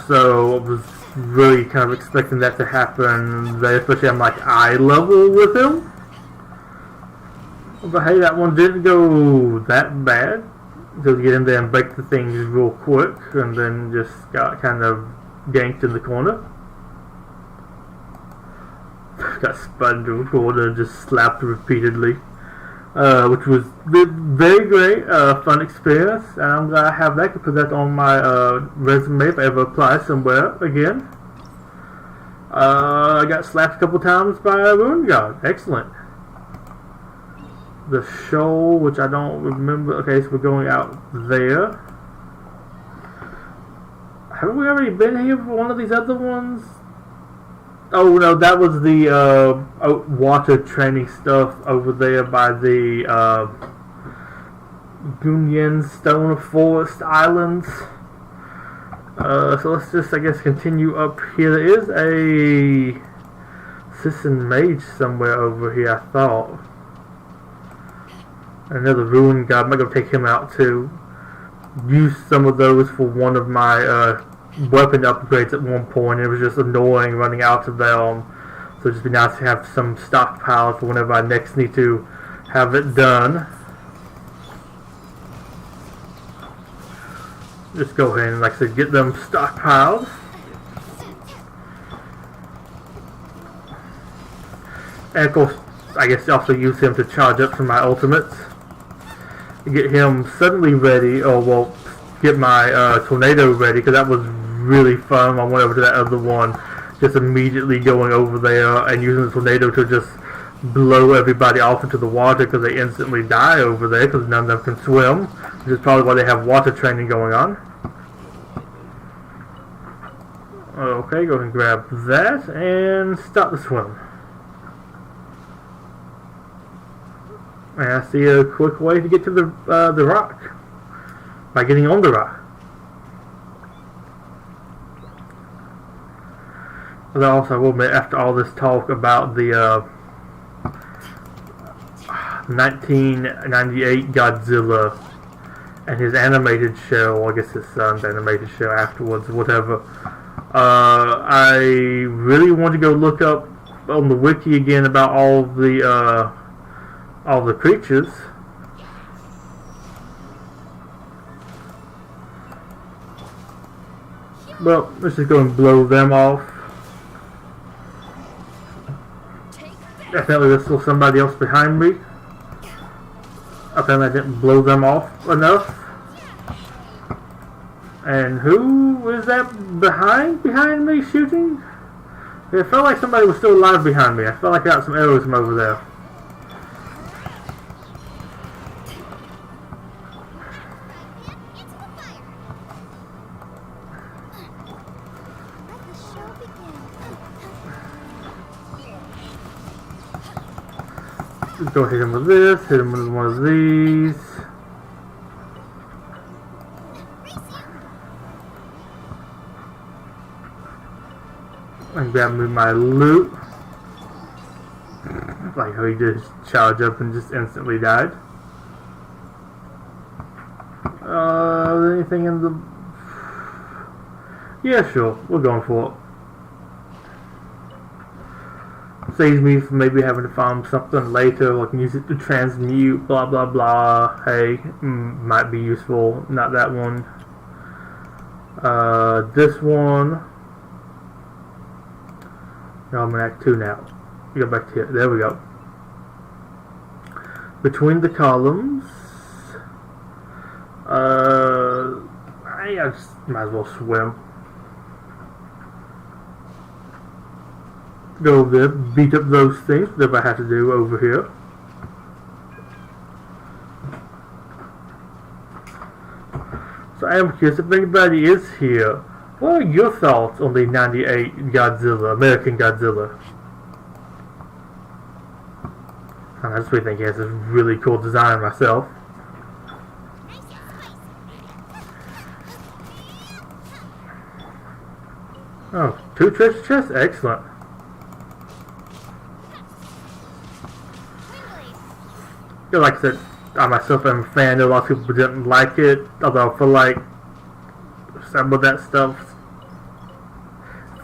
So I was really kind of expecting that to happen there, especially I'm like eye level with him. But hey, that one didn't go that bad. So get in there and break the things real quick, and then just got kind of ganked in the corner. Got spun into a corner and just slapped repeatedly, which was very great, fun experience. And I'm glad I have that to put that on my resume if I ever apply somewhere again. I got slapped a couple times by a Ruin God. Excellent. The show, which I don't remember. Okay, so we're going out there. Haven't we already been here for one of these other ones? Oh no, that was the water training stuff over there by the Gunyan Stone Forest Islands. So let's just, I guess, continue up here. There is a Citizen Mage somewhere over here, I thought. Another Ruin God. I'm going to take him out too. Use some of those for one of my weapon upgrades at one point. It was just annoying running out of them. So it'd just be nice to have some stockpiled for whenever I next need to have it done. Just go ahead and, like I said, get them stockpiled. And of course, I guess also use him to charge up some of my ultimates. Get him suddenly ready, or well, get my tornado ready, because that was really fun. I went over to that other one, just immediately going over there and using the tornado to just blow everybody off into the water because they instantly die over there because none of them can swim, which is probably why they have water training going on. Okay, go ahead and grab that and start the swim. And I see a quick way to get to the rock by getting on the rock. But also, I will admit, after all this talk about the 1998 Godzilla and his animated show, I guess his son's animated show afterwards, whatever, I really want to go look up on the wiki again about all the creatures. Well, let's just go and blow them off. Definitely there's still somebody else behind me. Apparently I didn't blow them off enough. And who is that behind me shooting? It felt like somebody was still alive behind me. I felt like I got some arrows from over there. Just go hit him with this, hit him with one of these. And grab me my loot. Like how he just charged up and just instantly died. Anything in the... Yeah, sure. We're going for it. Saves me from maybe having to find something later, like use it to transmute, blah blah blah. Hey, might be useful. Not that one. This one. No, I'm in Act 2 now. Go back to here. There we go. Between the columns. I just might as well swim. Go over there, beat up those things, whatever I have to do over here. So I am curious if anybody is here. What are your thoughts on the 98 Godzilla, American Godzilla? I just really think he has a really cool design myself. Oh, 2 treasure chests? Excellent. Like I said, I myself am a fan. A lot of people didn't like it, although I feel like some of that stuff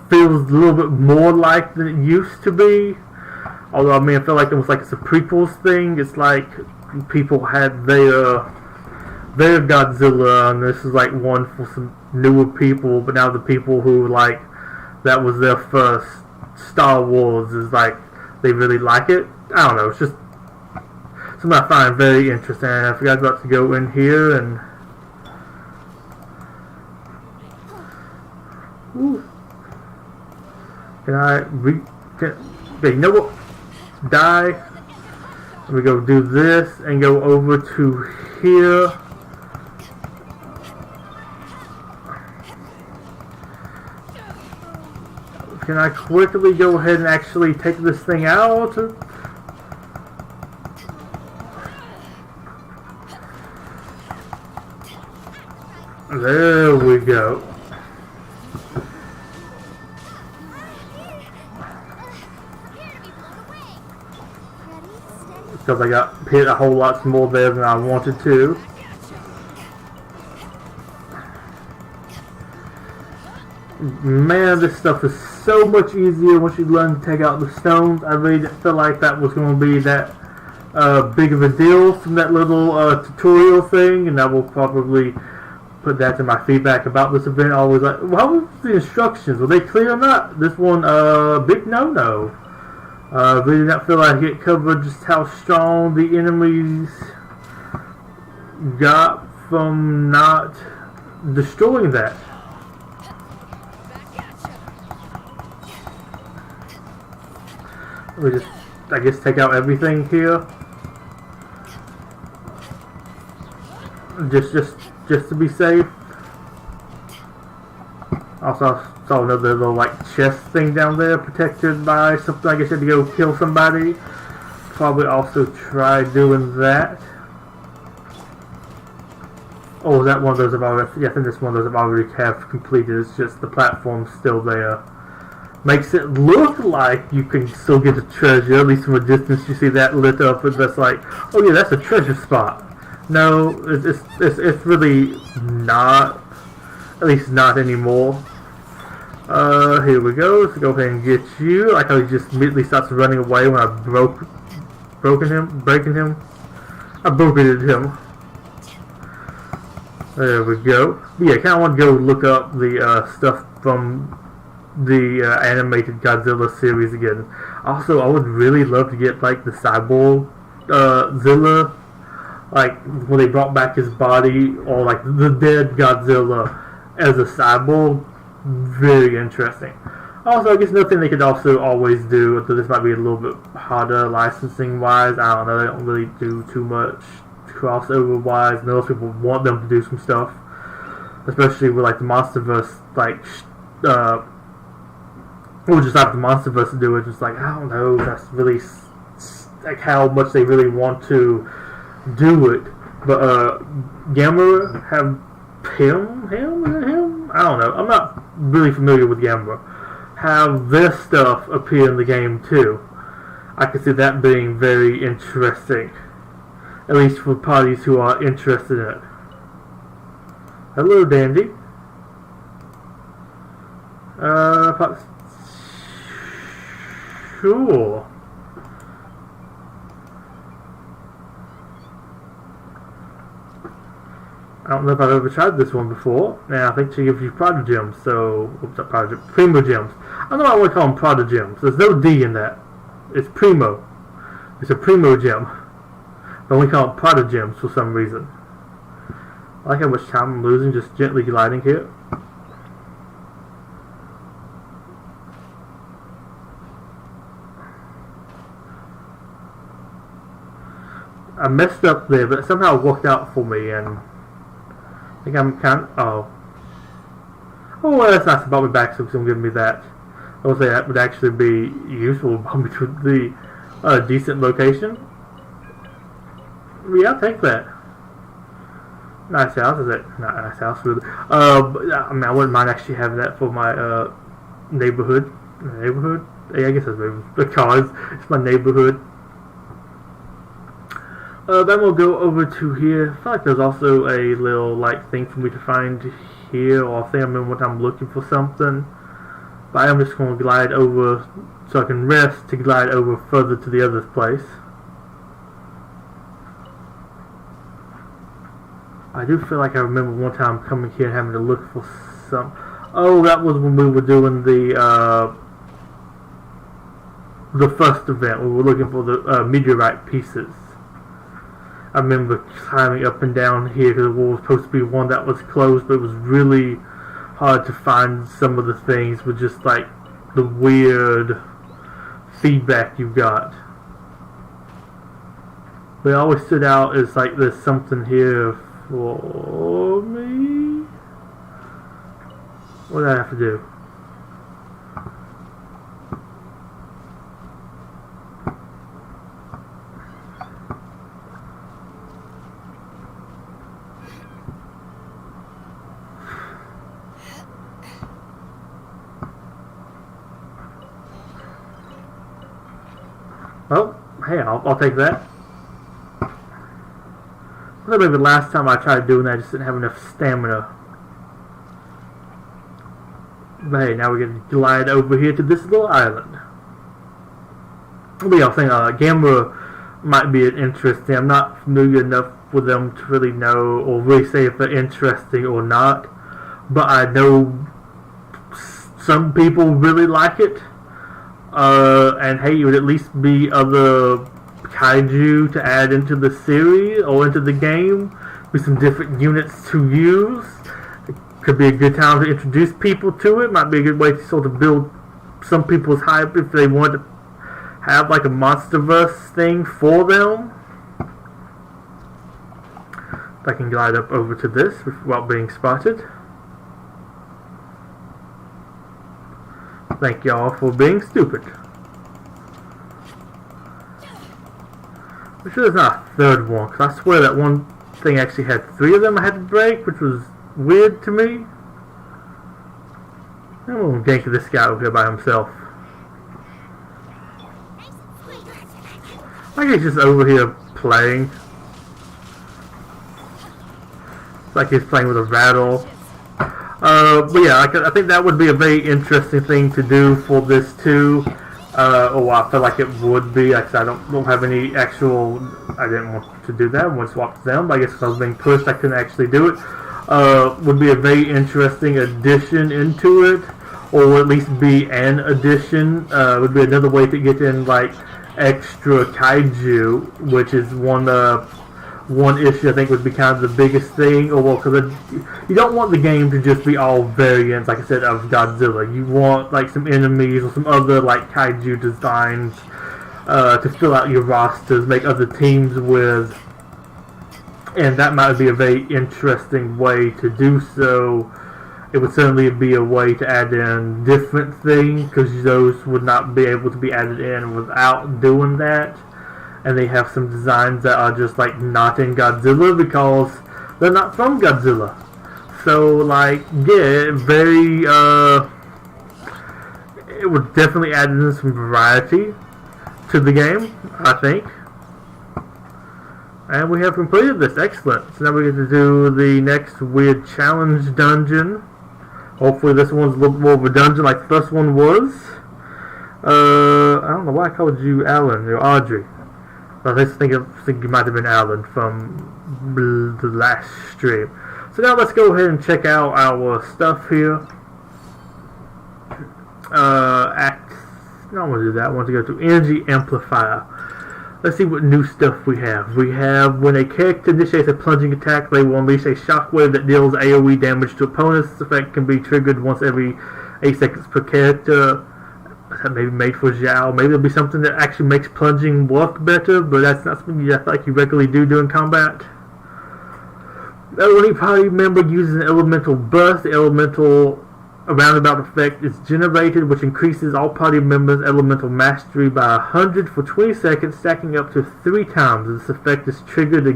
feels a little bit more like than it used to be. Although I mean, I feel like it was like it's a prequels thing. It's like people had their Godzilla, and this is like one for some newer people. But now the people who like that was their first Star Wars is like they really like it. I don't know. It's just something I find very interesting. I forgot about to go in here and. Ooh. Can I okay, you know what? Die. Let me go do this and go over to here. Can I quickly go ahead and actually take this thing out? There we go. Because I got hit a whole lot more there than I wanted to. man, this stuff is so much easier once you learn to take out the stones. I really didn't feel like that was going to be that big of a deal from that little tutorial thing, and I will probably put that to my feedback about this event. Always like, what was the instructions? Were they clear or not? This one, big no-no. Really did not feel like it covered just how strong the enemies got from not destroying that. We just, I guess, take out everything here. Just to be safe. Also, I saw another little like chest thing down there, protected by something. I guess you had to go kill somebody. Probably also try doing that. Oh, is that one of those I've already? Yeah, I think this one of those I've already have completed. It's just the platform's still there. Makes it look like you can still get a treasure. At least from a distance, you see that lit up, and that's like, oh yeah, that's a treasure spot. No, it's really not. At least not anymore. Here we go. Let's go ahead and get you. Like how he just immediately starts running away when I breaking him. I broken him. There we go. But yeah, I kind of want to go look up the stuff from the animated Godzilla series again. Also, I would really love to get like the cyborg Zilla, like when they brought back his body, or like the dead Godzilla as a cyborg. Very interesting. Also, I guess another thing they could also always do, although this might be a little bit harder licensing wise, I don't know, they don't really do too much crossover wise. Most people want them to do some stuff, especially with like the MonsterVerse, like or just have the MonsterVerse to do it. Just like, I don't know, that's really like how much they really want to do it. But Gamera have him? I don't know. I'm not really familiar with Gamera. Have this stuff appear in the game too. I can see that being very interesting. At least for parties who are interested in it. Hello, Dandy. Sure. I don't know if I've ever tried this one before. Now, I think she gives you Prada Gems, so... Oops, not Prada Gems. Primo Gems. I don't know why I want to call them Prada Gems. There's no D in that. It's Primo. It's a Primo Gem. But we call them Prada Gems for some reason. I like how much time I'm losing just gently gliding here. I messed up there, but somehow it worked out for me, and... I think I'm kind of... Oh, well, that's nice about me back, so it's going to give me that. I would say that would actually be useful about me to the decent location. Yeah, I'll take that. Nice house, is it? Not a nice house, really. But, I mean, I wouldn't mind actually having that for my neighborhood. Neighborhood? Yeah, I guess that's because it's my neighborhood. Then we'll go over to here. I feel like there's also a little like thing for me to find here, or I think I remember one time I'm looking for something. But I'm just going to glide over so I can rest to glide over further to the other place. I do feel like I remember one time coming here and having to look for some... Oh, that was when we were doing the first event. We were looking for the meteorite pieces. I remember climbing up and down here because there was supposed to be one that was closed, but it was really hard to find some of the things with just like the weird feedback you got. But it always stood out as like there's something here for me. What do I have to do? Oh, hey, I'll take that. I thought maybe the last time I tried doing that I just didn't have enough stamina. But hey, now we're going to glide over here to this little island. But yeah, I was saying, Gamma might be an interesting. I'm not familiar enough with them to really know or really say if they're interesting or not. But I know some people really like it. And hey, it would at least be other kaiju to add into the series or into the game with some different units to use. It could be a good time to introduce people to it. Might be a good way to sort of build some people's hype if they want to have like a MonsterVerse thing for them. If I can glide up over to this without being spotted. Thank y'all for being stupid. I'm sure there's not a third one, because I swear that one thing actually had 3 of them I had to break, which was weird to me. I'm going to gank this guy over here by himself. I think he's just over here playing. It's like he's playing with a rattle. But yeah, I think that would be a very interesting thing to do for this too. Or I feel like it would be. Like I don't have any actual. I didn't want to do that. I want to swap to them. But I guess if I was being pushed, I couldn't actually do it. Would be a very interesting addition into it, or at least be an addition. Would be another way to get in like extra kaiju, which is one issue I think would be kind of the biggest thing. Or well, because you don't want the game to just be all variants, like I said, of Godzilla. You want like some enemies or some other like kaiju designs to fill out your rosters, make other teams with, and that might be a very interesting way to do so. It would certainly be a way to add in different things, because those would not be able to be added in without doing that. And they have some designs that are just like not in Godzilla because they're not from Godzilla. So like, yeah, very it would definitely add in some variety to the game, I think. And we have completed this. Excellent. So now we get to do the next weird challenge dungeon. Hopefully this one's a little more of a dungeon like the first one was. I don't know why I called you Alan or Audrey. I think you might have been Alan from the last stream. So now let's go ahead and check out our stuff here. I don't want to do that. I want to go to Energy Amplifier. Let's see what new stuff we have. We have when a character initiates a plunging attack, they will unleash a shockwave that deals AoE damage to opponents. This effect can be triggered once every 8 seconds per character. Maybe made for Zhao. Maybe it'll be something that actually makes plunging work better, but that's not something I feel like you regularly do during combat. When a party member uses an elemental burst, the elemental roundabout effect is generated, which increases all party members' elemental mastery by 100 for 20 seconds, stacking up to 3 times. This effect is triggered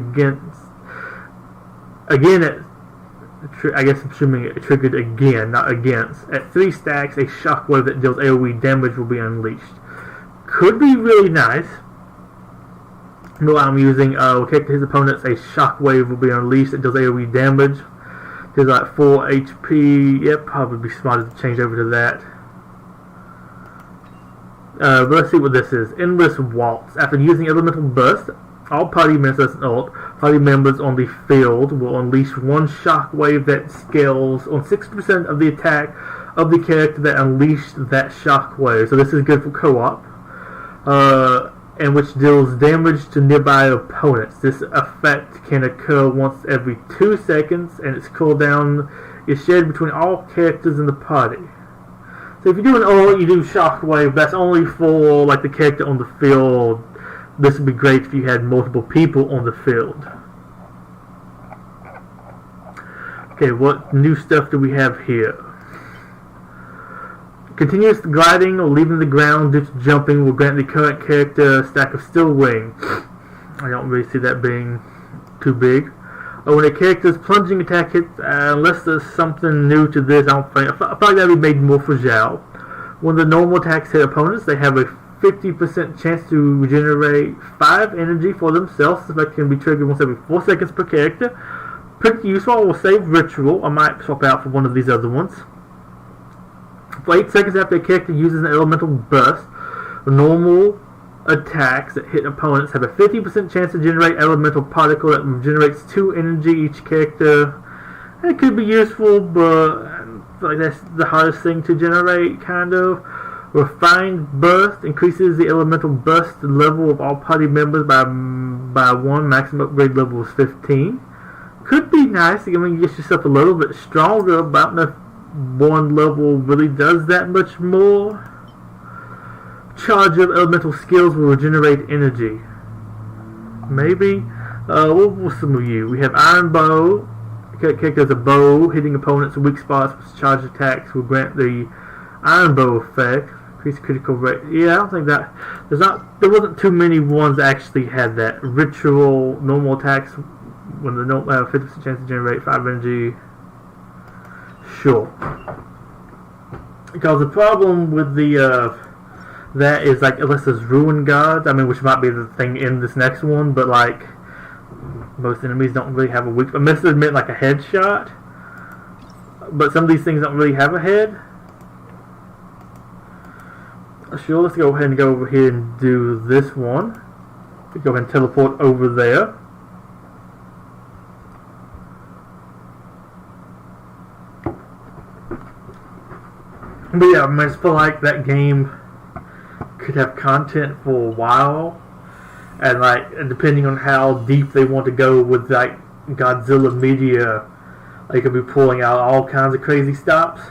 I guess I'm assuming it triggered again, not against. At 3 stacks, a shockwave that deals AoE damage will be unleashed. Could be really nice. No, I'm using character his opponents, a shockwave will be unleashed that deals AoE damage. There's like 4 HP. Yep, probably be smarter to change over to that. But let's see what this is. Endless Waltz. After using Elemental Burst, all party members on the field will unleash 1 shockwave that scales on 60% of the attack of the character that unleashed that shockwave. So this is good for co-op. And which deals damage to nearby opponents. This effect can occur once every 2 seconds, and its cooldown is shared between all characters in the party. So if you do an ult, you do shockwave. That's only for like the character on the field. This would be great if you had multiple people on the field. Okay, what new stuff do we have here? Continuous gliding or leaving the ground due to jumping will grant the current character a stack of Steel Wing. I don't really see that being too big. When a character's plunging attack hits, unless there's something new to this, I feel like that would be made more for Zhao. When the normal attacks hit opponents, they have a 50% chance to regenerate 5 energy for themselves. This effect can be triggered once every 4 seconds per character. Pretty useful. I will save Ritual. I might swap out for one of these other ones. For 8 seconds after a character uses an elemental burst, normal attacks that hit opponents have a 50% chance to generate elemental particle that generates 2 energy each character. And it could be useful, but I feel like that's the hardest thing to generate, kind of. Refined Burst increases the elemental burst level of all party members by 1. Maximum upgrade level is 15. Could be nice. I mean, you get yourself a little bit stronger, but I don't know if 1 level really does that much more. Charge of elemental skills will regenerate energy. Maybe. What's some of you? We have Iron Bow. Character has a bow. Hitting opponents' weak spots with charged attacks will grant the Iron Bow effect. Increase critical rate. Yeah, I don't think that there wasn't too many ones that actually had that. Ritual, normal attacks when they don't have a 50% chance to generate 5 energy. Sure. Because the problem with the that is, like, unless there's Ruin Gods, I mean, which might be the thing in this next one, but like most enemies don't really have a weak. I must admit, like a headshot, but some of these things don't really have a head. Sure, let's go ahead and go over here and do this one. Go ahead and teleport over there. But yeah, I just feel like that game could have content for a while, and like depending on how deep they want to go with like Godzilla media, they could be pulling out all kinds of crazy stops.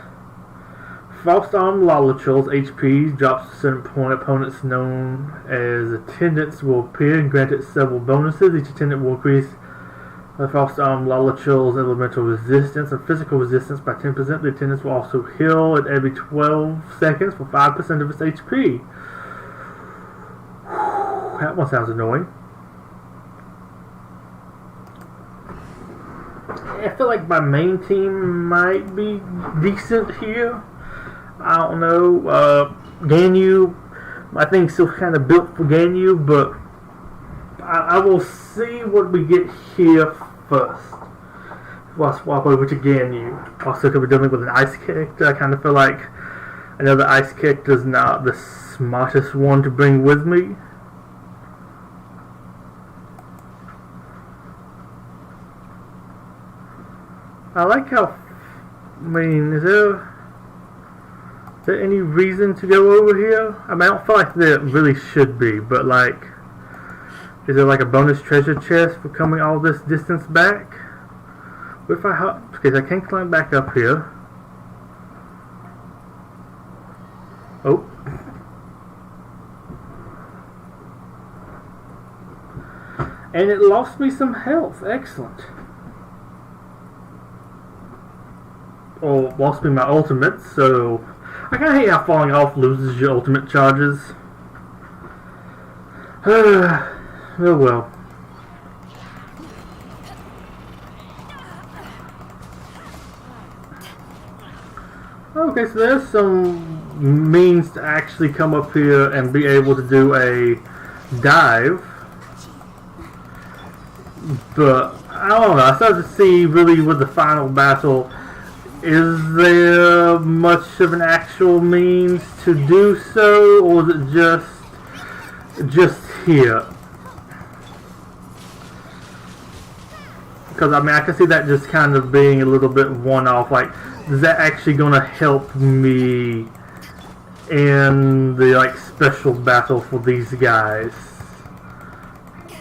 Frost Arm Lolachul's HP drops to certain point. Opponents known as attendants will appear and grant it several bonuses. Each attendant will increase the Frost Arm Lolachul's elemental resistance and physical resistance by 10%. The attendants will also heal at every 12 seconds for 5% of its HP. That one sounds annoying. I feel like my main team might be decent here. I don't know. Ganyu, I think, still kind of built for Ganyu, but I will see what we get here first. I'll swap over to Ganyu. Also, could be dealing with an ice character. I kind of feel like another ice character is not the smartest one to bring with me. I like how. I mean, is there any reason to go over here? I mean, I don't feel like there really should be, but like, is there like a bonus treasure chest for coming all this distance back? What if I hop? Because I can't climb back up here. Oh. And it lost me some health. Excellent. Or lost me my ultimate, so I kinda hate how falling off loses your ultimate charges. Oh well. Okay, so there's some means to actually come up here and be able to do a dive. But I don't know, I started to see really with the final battle, is there much of an actual means to do so, or is it just here? Because I mean, I can see that just kind of being a little bit one-off. Like, is that actually going to help me in the like special battle for these guys?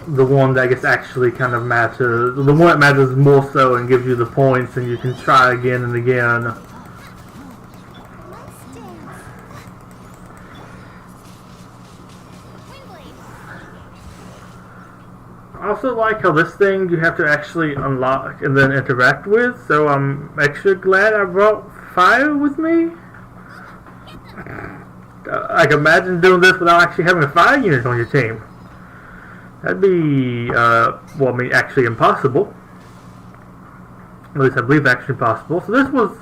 The one that I guess actually kind of matters. The one that matters more so and gives you the points and you can try again and again. I also like how this thing you have to actually unlock and then interact with, so I'm extra glad I brought fire with me. I can imagine doing this without actually having a fire unit on your team. That'd be, well, I mean, actually impossible. At least I believe actually impossible. So this was,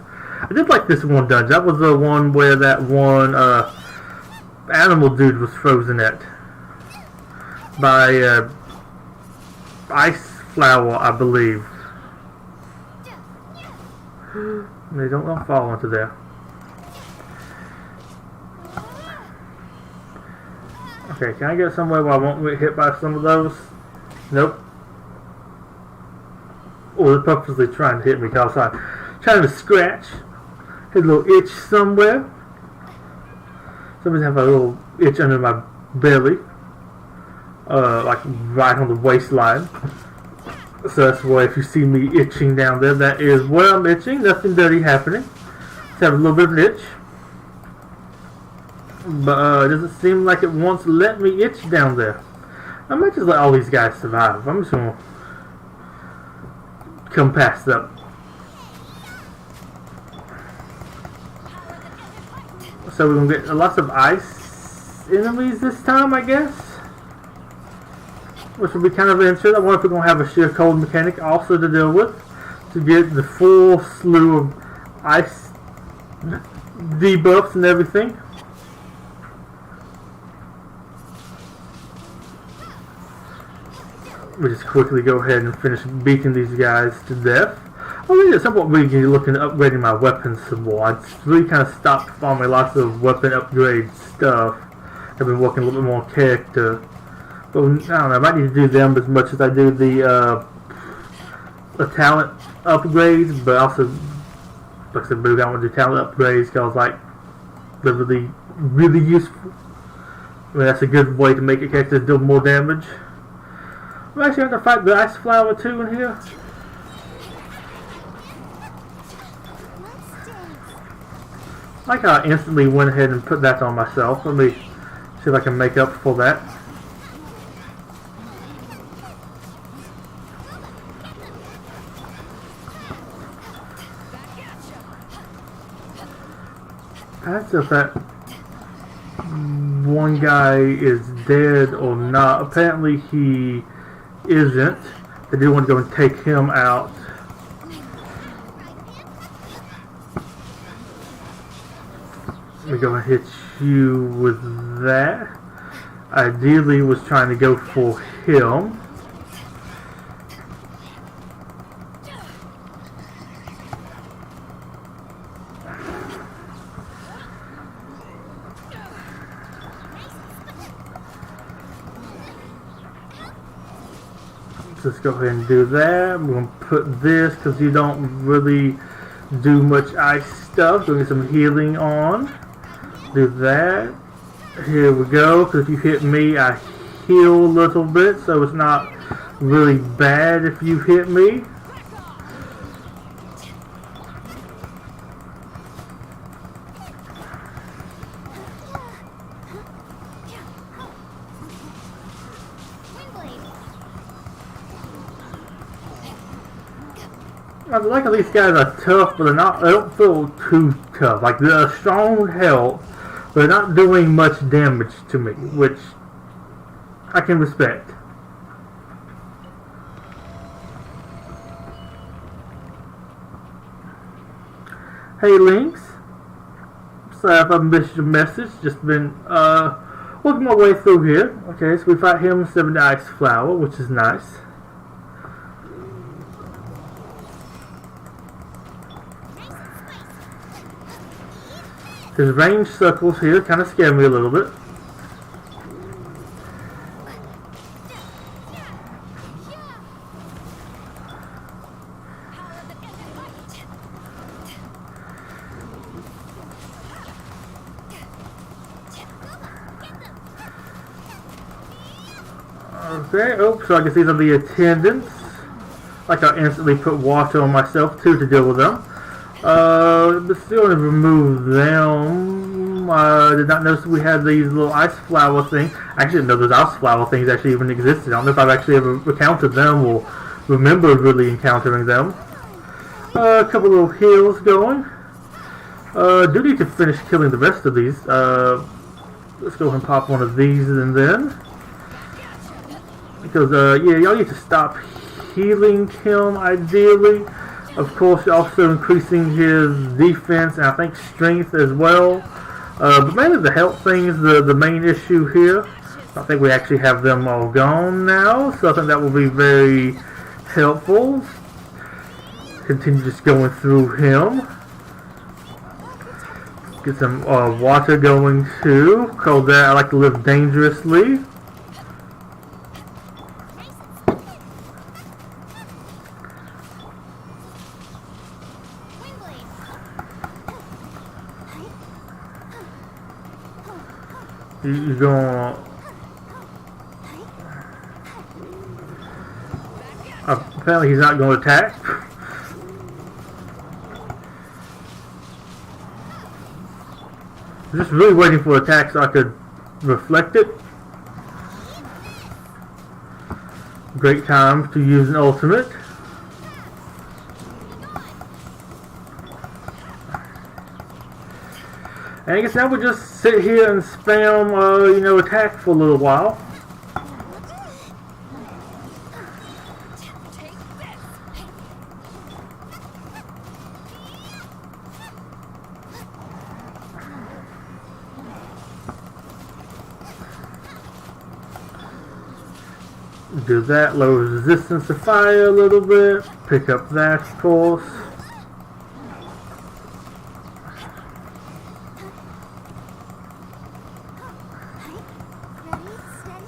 I did like this one dungeon. That was the one where that one animal dude was frozen at by ice flower, I believe. They don't fall into there. Okay, can I get somewhere where I won't get hit by some of those? Nope. Oh, they're purposely trying to hit me because I'm trying to scratch. Hit a little itch somewhere. Somebody's have a little itch under my belly. Like right on the waistline. So that's why if you see me itching down there, that is where I'm itching. Nothing dirty happening. Just have a little bit of an itch. But it doesn't seem like it wants to let me itch down there. I might just let all these guys survive. I'm just gonna come past them. So we're gonna get lots of ice enemies this time, I guess. Which will be kind of interesting. I wonder if we're gonna have a sheer cold mechanic also to deal with to get the full slew of ice debuffs and everything. We just quickly go ahead and finish beating these guys to death. I mean, at some point we can be looking at upgrading my weapons some more. I just really kind of stopped farming lots of weapon upgrade stuff. I've been working a little bit more on character. But I don't know, I might need to do them as much as I do the talent upgrades, but also, like I said, I want to do talent upgrades because, like, they're really, really useful. I mean, that's a good way to make a character do more damage. I'm actually going to fight the ice flower too in here. I like how I instantly went ahead and put that on myself. Let me see if I can make up for that. That's if that one guy is dead or not. Apparently he isn't. I do want to go and take him out. Let me go and hit you with that. Ideally was trying to go for him. Let's go ahead and do that. I'm going to put this because you don't really do much ice stuff. Go get some healing on. Do that. Here we go. Because if you hit me, I heal a little bit. So it's not really bad if you hit me. I like how these guys are tough, but they're not. They don't feel too tough. Like they're strong health, but they're not doing much damage to me, which I can respect. Hey, Lynx. Sorry if I missed your message. Just been working my way through here. Okay, so we fight him 7 ice flower, which is nice. His range circles here kind of scare me a little bit. Okay, oh, so I guess these are the attendants. Like I instantly put water on myself too to deal with them. But still going to remove them. Did not notice we had these little ice flower things. I actually didn't know those ice flower things actually even existed. I don't know if I've actually ever encountered them or remember really encountering them. A couple little heals going. Do need to finish killing the rest of these. Let's go ahead and pop one of these and then. Because, yeah, y'all need to stop healing him ideally. Of course, also increasing his defense and I think strength as well. But mainly the health thing is the main issue here. I think we actually have them all gone now, so I think that will be very helpful. Continue just going through him. Get some water going too. Cause that I like to live dangerously. You're gonna. Apparently, he's not going to attack. I'm just really waiting for an attack so I could reflect it. Great time to use an ultimate. And I guess now we just sit here and spam, you know, attack for a little while. Do that, lower resistance to fire a little bit, pick up that of course.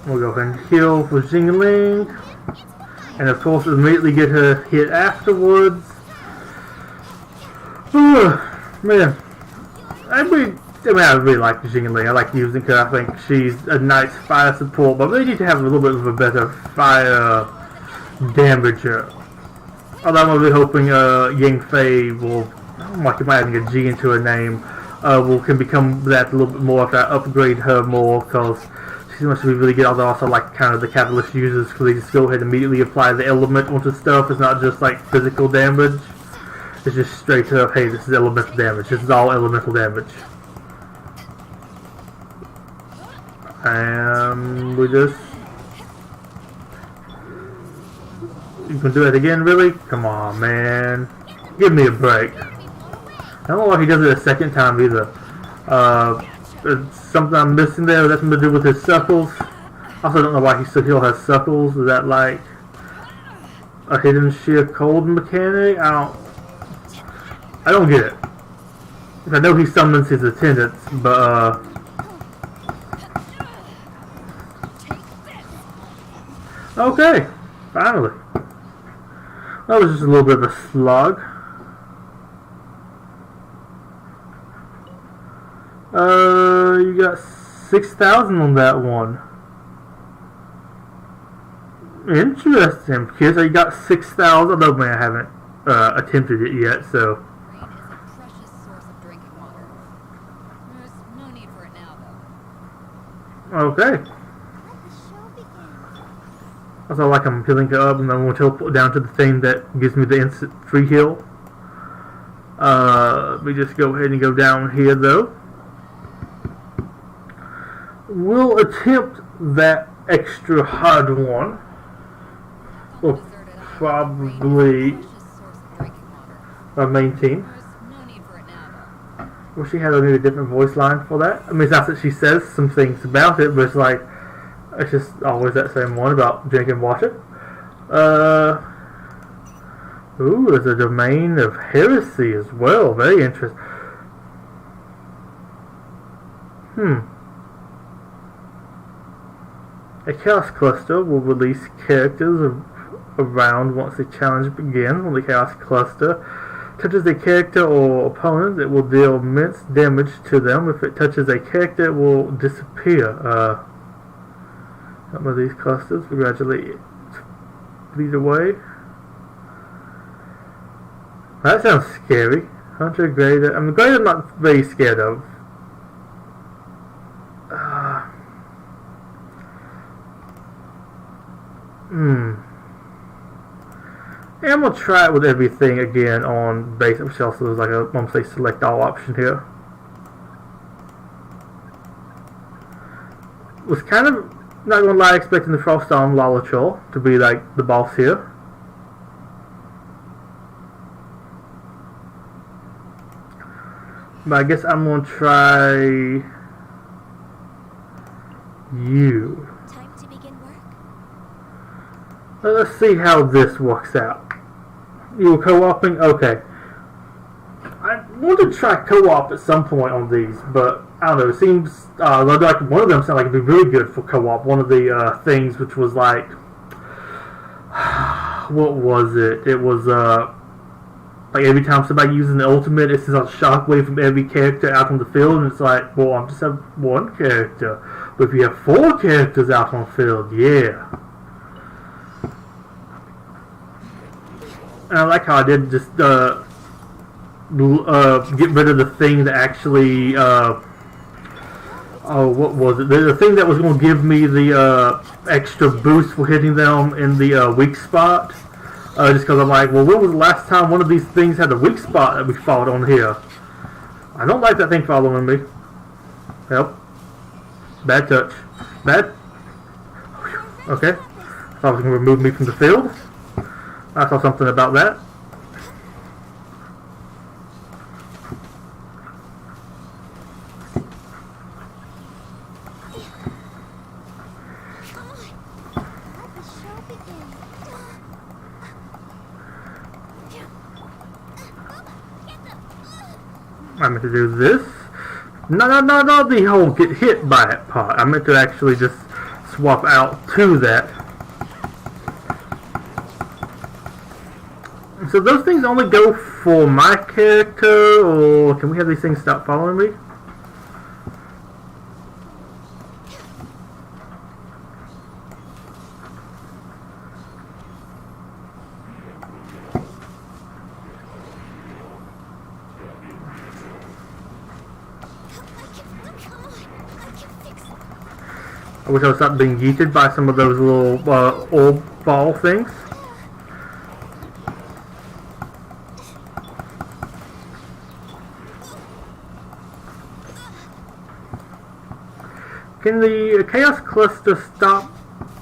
We'll go ahead and heal for Jingling, and of course immediately get her hit afterwards. Man, I really like Jingling. I like using her. I think she's a nice fire support, but they need to have a little bit of a better fire damager. Although I'm really hoping Yang Fei will, I'm like adding a G into her name, can become that a little bit more if I upgrade her more, because she seems to be really good. Although also like kind of the catalyst users, because they just go ahead and immediately apply the element onto stuff. It's not just like physical damage. It's just straight up, hey, this is elemental damage. This is all elemental damage. And we just... You can do it again, really? Come on, man. Give me a break. I don't know why he does it a second time either. There's something I'm missing there. That's something to do with his suckles. Also don't know why he still has suckles. Is that like a hidden sheer cold mechanic? I don't get it. I know he summons his attendants, but okay, finally. That was just a little bit of a slog. You got 6,000 on that one. Interesting, kids. You got 6,000. Although, man, I haven't attempted it yet, so. Rain is a precious source of drinking water. There's no need for it now, though. Okay. Also, like I'm healing it up, and then we'll teleport down to the thing that gives me the instant free heal. Let me just go ahead and go down here, though. We'll attempt that extra hard one. We'll probably our main team. Wish she had a different voice line for that. I mean, it's not that she says some things about it, but it's like it's just always that same one about drinking water. Ooh, there's a domain of heresy as well. Very interesting. A chaos cluster will release characters around once the challenge begins. When the chaos cluster touches a character or opponent, it will deal immense damage to them. If it touches a character, it will disappear. Some of these clusters will gradually bleed away. That sounds scary. Hunter Grader. I mean, Grader I'm not very scared of. And I'm gonna try it with everything again on base, which also is like a, I'm gonna say select all option here. Was kind of, not gonna lie, expecting the Frost on Lalatrol to be like the boss here. But I guess I'm gonna try you. Time to begin work. Let's see how this works out. You were co-oping? Okay. wanted to try co-op at some point on these, but I don't know. It seems like one of them sounded like it'd be really good for co-op. One of the things, which was like, what was it? It was like every time somebody uses an ultimate, it sends out a shockwave from every character out on the field, and it's like, well, I just have one character, but if you have 4 characters out on the field, yeah. And I like how I did just get rid of the thing that actually what was it? The thing that was going to give me the extra boost for hitting them in the weak spot. Just because I'm like, well, when was the last time one of these things had a weak spot that we fought on here? I don't like that thing following me. Help. Bad touch. Bad. Okay. I thought it was going to remove me from the field. I saw something about that. I meant to do this. No, the whole get hit by it part. I meant to actually just swap out to that. So those things only go for my character, or can we have these things stop following me? I wish I would stop being yeeted by some of those little orb ball things. Can the Chaos Cluster stop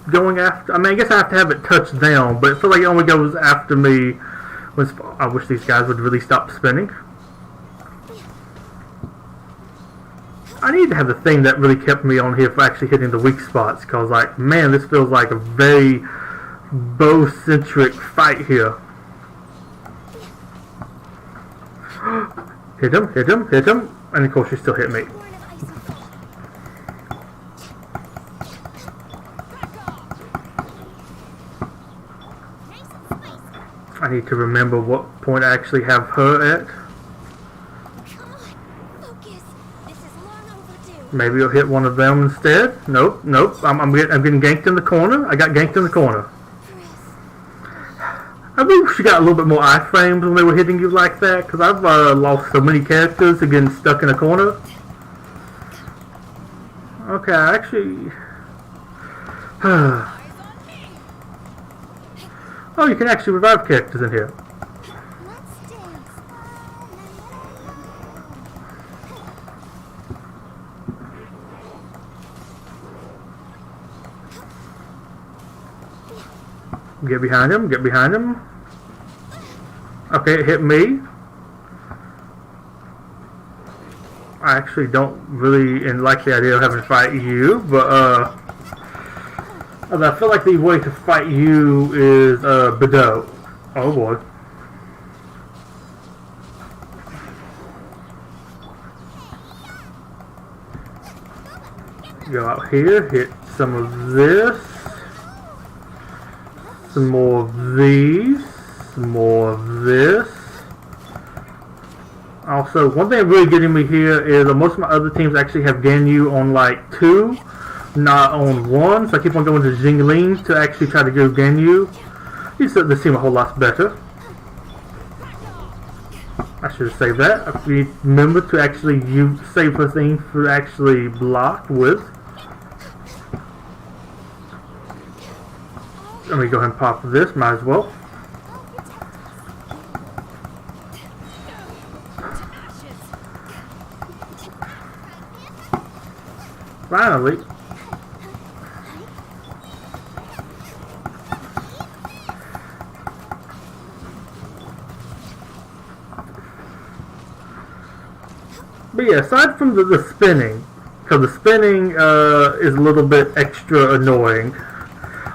going after... I mean, I guess I have to have it touch down, but it feels like it only goes after me when... I wish these guys would really stop spinning. I need to have the thing that really kept me on here for actually hitting the weak spots, because, like, man, this feels like a very bow-centric fight here. Hit him, hit him, hit him, and of course you still hit me. I need to remember what point I actually have her at. Maybe you'll hit one of them instead. Nope. I'm getting ganked in the corner. I got ganked in the corner. I wish you got a little bit more iframes when they were hitting you like that, because I've lost so many characters to getting stuck in a corner. Okay, actually... Oh, you can actually revive characters in here. Get behind him, get behind him. Okay, it hit me. I actually don't really like the idea of having to fight you, but I feel like the way to fight you is Betuor. Oh boy. Go out here, hit some of this. Some more of these. Some more of this. Also, one thing really getting me here is most of my other teams actually have Ganyu on like 2, not on 1. So I keep on going to Jingling to actually try to go Ganyu. These seem a whole lot better. I should have saved that. Remember to actually save a thing for actually block with. Let me go ahead and pop this, might as well. Finally. But yeah, aside from the spinning, because the spinning is a little bit extra annoying.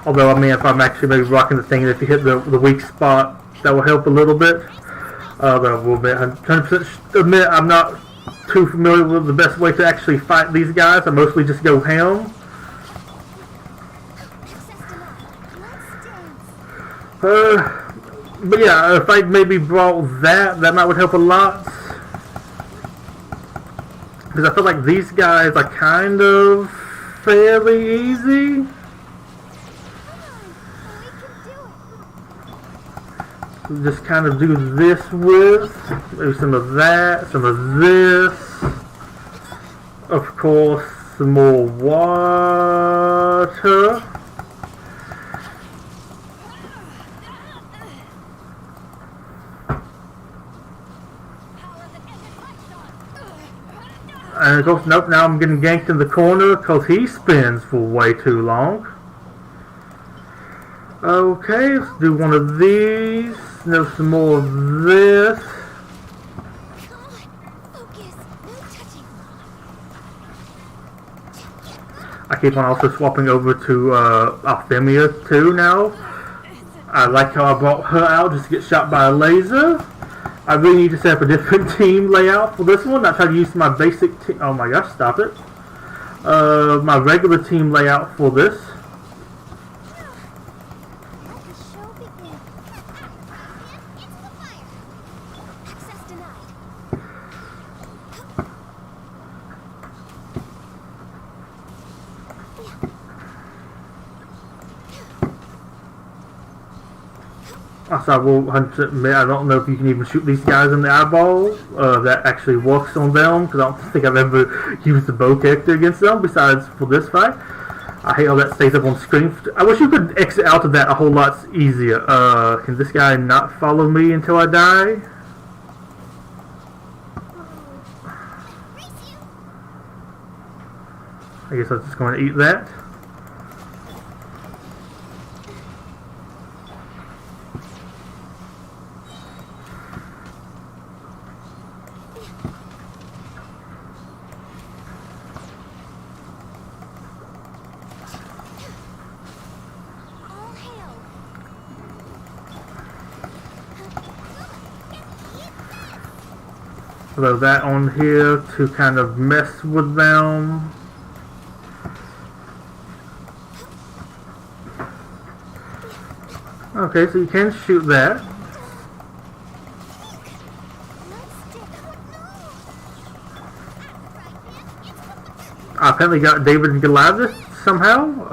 Although, I mean, if I'm actually maybe rocking the thing, if you hit the weak spot, that will help a little bit. But we'll be 100% admit I'm not too familiar with the best way to actually fight these guys. I mostly just go ham. But yeah, if I maybe brought that might would help a lot. Because I feel like these guys are kind of fairly easy. Just kind of do this with maybe some of that, some of this, of course some more water, and of course nope, now I'm getting ganked in the corner because he spins for way too long. Okay, let's do one of these. No, some more of this. I keep on also swapping over to Althemia too now. I like how I brought her out just to get shot by a laser. I really need to set up a different team layout for this one. I try to use my basic team. Oh my gosh, stop it. My regular team layout for this. Also, I will 100% admit, I don't know if you can even shoot these guys in the eyeball. That actually works on them, because I don't think I've ever used the bow character against them, besides for this fight. I hate how that stays up on screen. I wish you could exit out of that a whole lot easier. Can this guy not follow me until I die? I guess I'm just going to eat that. Throw that on here to kind of mess with them. Okay, so you can shoot that. I apparently got David and Goliath somehow.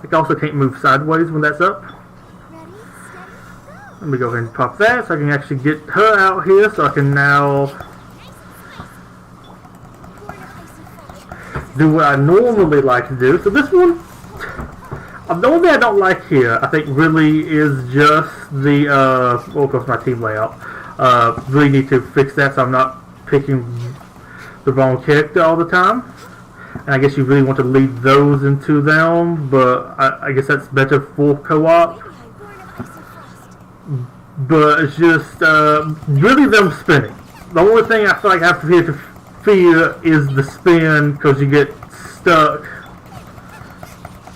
I also can't move sideways when that's up. Let me go ahead and pop that so I can actually get her out here so I can now do what I normally like to do. So this one, the only thing I don't like here, I think really is just the, well, of course my team layout. Really need to fix that so I'm not picking the wrong character all the time. And I guess you really want to lead those into them, but I guess that's better for co-op. But it's just really them spinning. The only thing I feel like I have to fear is the spin because you get stuck.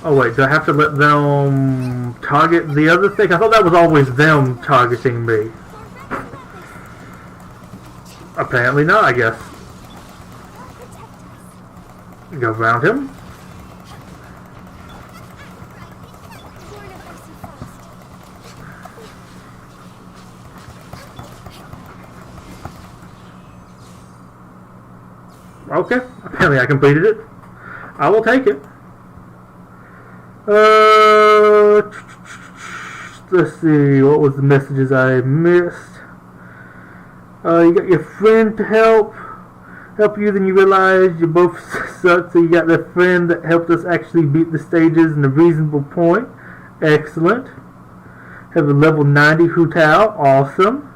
Oh wait, do I have to let them target the other thing? I thought that was always them targeting me. Apparently not, I guess. Go around him. Okay, apparently I completed it. I will take it. Let's see, what was the messages I missed? You got your friend to help you, then you realize you both suck, so you got that friend that helped us actually beat the stages in a reasonable point. Excellent. Have a level 90 Hu-Tao, awesome.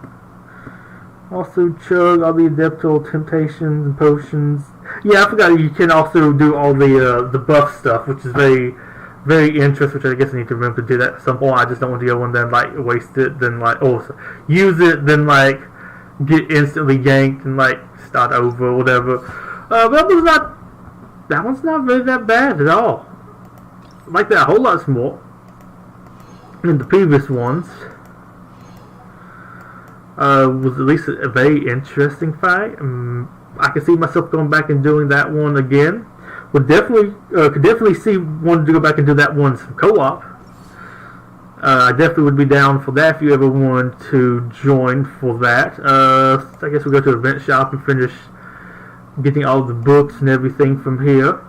Also chug all the adeptal temptations and potions. Yeah, I forgot you can also do all the buff stuff, which is very, very interesting, which I guess I need to remember to do that at some point. I just don't want to go and then like waste it, then like use it, then like get instantly ganked and like start over or whatever. But that one's not really that bad at all. I like that a whole lot more than the previous ones. Was at least a very interesting fight. I could see myself going back and doing that one again. Would definitely could definitely see wanting to go back and do that one some co-op. I definitely would be down for that if you ever wanted to join for that. I guess we'll go to the event shop and finish getting all the books and everything from here.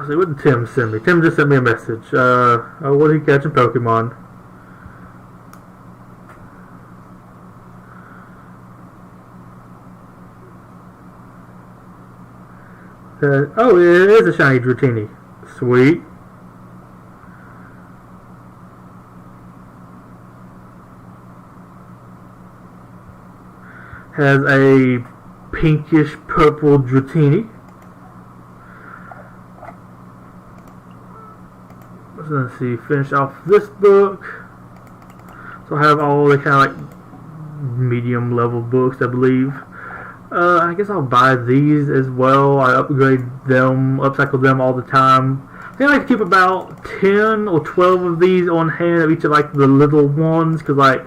See, what did Tim send me? Tim just sent me a message. Oh, was he catching Pokemon? Oh, it is a shiny Dratini. Sweet. Has a pinkish purple Dratini. Let's see, finish off this book. So I have all the kind of like medium level books, I believe. I guess I'll buy these as well. I upgrade them, upcycle them all the time. I think I like to keep about 10 or 12 of these on hand of each of like the little ones, because like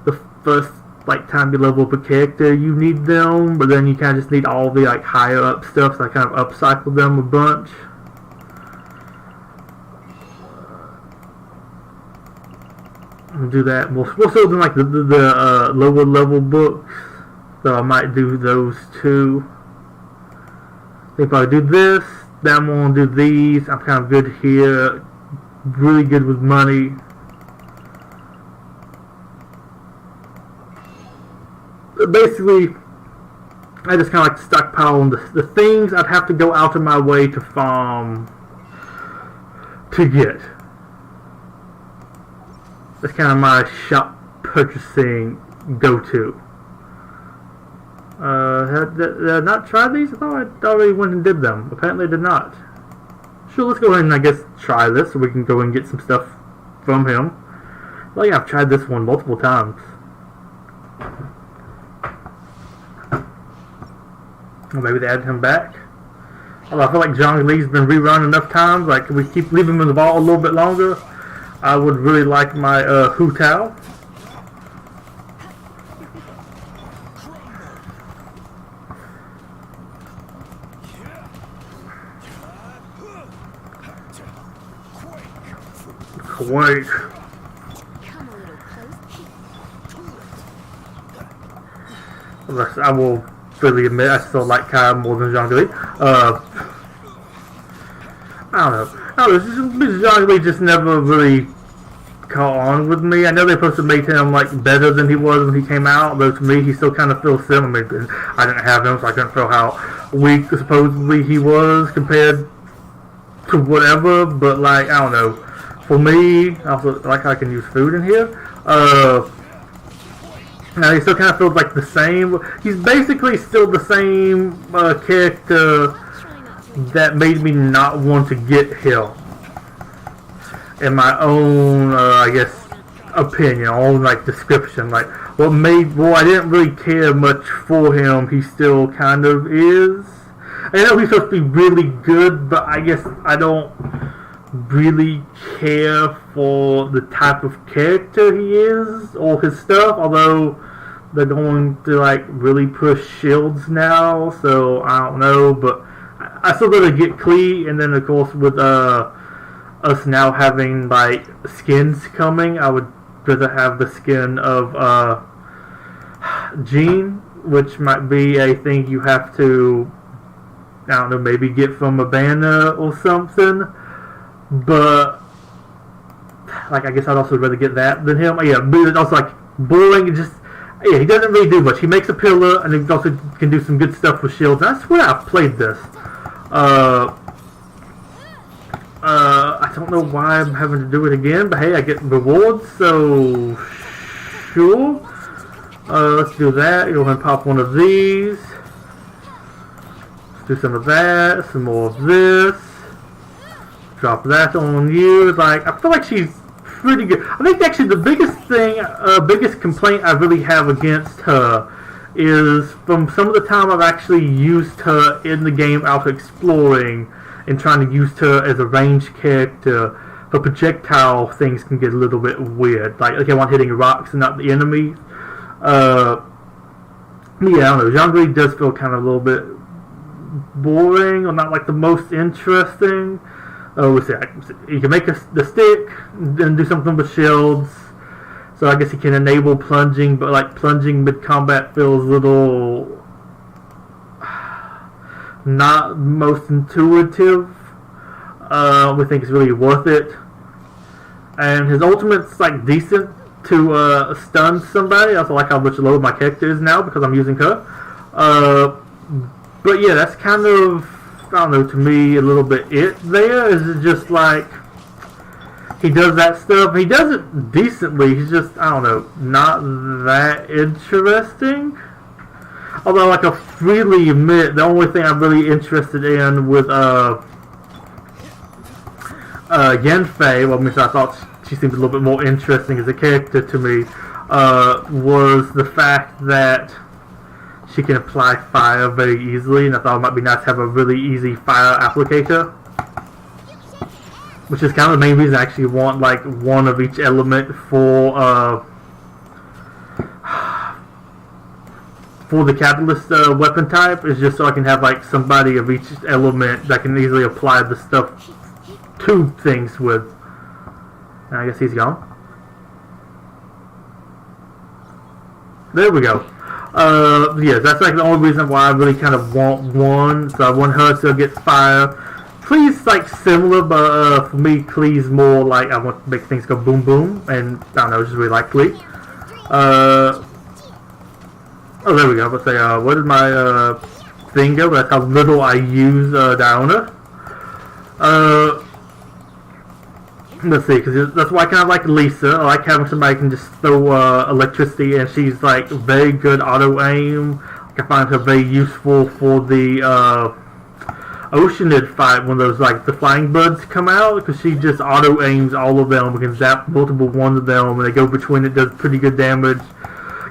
the first like time you level up a character you need them, but then you kind of just need all the like higher up stuff, so I kind of upcycle them a bunch. We'll do that. We'll still do like the lower level books. So I might do those too. I think if I do this, then I'm going to do these. I'm kind of good here. Really good with money. But basically, I just kind of like to stockpile on the things I'd have to go out of my way to farm to get. That's kind of my shop purchasing go-to. Did I not try these? I thought I already went and did them. Apparently I did not. Sure, let's go ahead and I guess try this so we can go and get some stuff from him. Well, yeah, I've tried this one multiple times. Well, maybe they added him back. Although I feel like Zhongli's been rerun enough times. Like, if we keep leaving him in the vault a little bit longer, I would really like my Hu Tao. Quake. I will freely admit I still like Kai more than Zhongli. I don't know. Zhongli just never really caught on with me. I know they're supposed to make him like better than he was when he came out, though to me he still kind of feels similar. I didn't have him, so I couldn't feel how weak supposedly he was compared to whatever. But like, I don't know. For me, I also like how I can use food in here. Now he still kind of feels like the same. He's basically still the same character that made me not want to get him. In my own, I guess, opinion, own like description. Like what made, well, I didn't really care much for him. He still kind of is. I know he's supposed to be really good, but I guess I don't really care for the type of character he is or his stuff, although they're going to like really push shields now, so I don't know, but I still gotta get Klee, and then of course with us now having like skins coming, I would rather have the skin of Jean, which might be a thing you have to, I don't know, maybe get from a banner or something. But like I guess I'd also rather get that than him. Yeah, but it's also like boring. It just, yeah, he doesn't really do much. He makes a pillar, and he also can do some good stuff with shields. And I swear I've played this. I don't know why I'm having to do it again, but hey, I get rewards, so sure. Let's do that. Go ahead and pop one of these. Let's do some of that. Some more of this. Drop that on you. Like, I feel like she's pretty good. I think actually the biggest thing, biggest complaint I really have against her is from some of the time I've actually used her in the game out exploring and trying to use her as a ranged character, her projectile things can get a little bit weird. Like, okay, one hitting rocks and not the enemies. Yeah, I don't know. Zhongli does feel kind of a little bit boring, or not like the most interesting. Let's see. You can make the stick, then do something with shields. So I guess he can enable plunging, but like plunging mid-combat feels a little not most intuitive. We think it's really worth it. And his ultimate's like decent to stun somebody. I also like how much lower my character is now because I'm using her. But yeah, that's kind of, I don't know, to me a little bit it there. Is it just like he does that stuff? He does it decently. He's just, I don't know, not that interesting. Although, like, I freely admit, the only thing I'm really interested in with Yanfei, well, I thought she seemed a little bit more interesting as a character to me, was the fact that she can apply fire very easily, and I thought it might be nice to have a really easy fire applicator. Which is kind of the main reason I actually want, like, one of each element for the catalyst weapon type, is just so I can have, like, somebody of each element that can easily apply the stuff to things with. And I guess he's gone. There we go. Yeah, that's like the only reason why I really kind of want one. So I want her to get fire. Klee's like similar, but for me, Klee's more like I want to make things go boom boom, and I don't know, just really like Klee. Oh, there we go. Let's say, where did my thing go? That's how little I use Diona. Let's see, because that's why I kind of like Lisa. I like having somebody who can just throw electricity, and she's like very good auto aim. I find her very useful for the Oceanid fight when those like the flying birds come out, because she just auto aims all of them. We can zap multiple ones of them, and they go between it, does pretty good damage.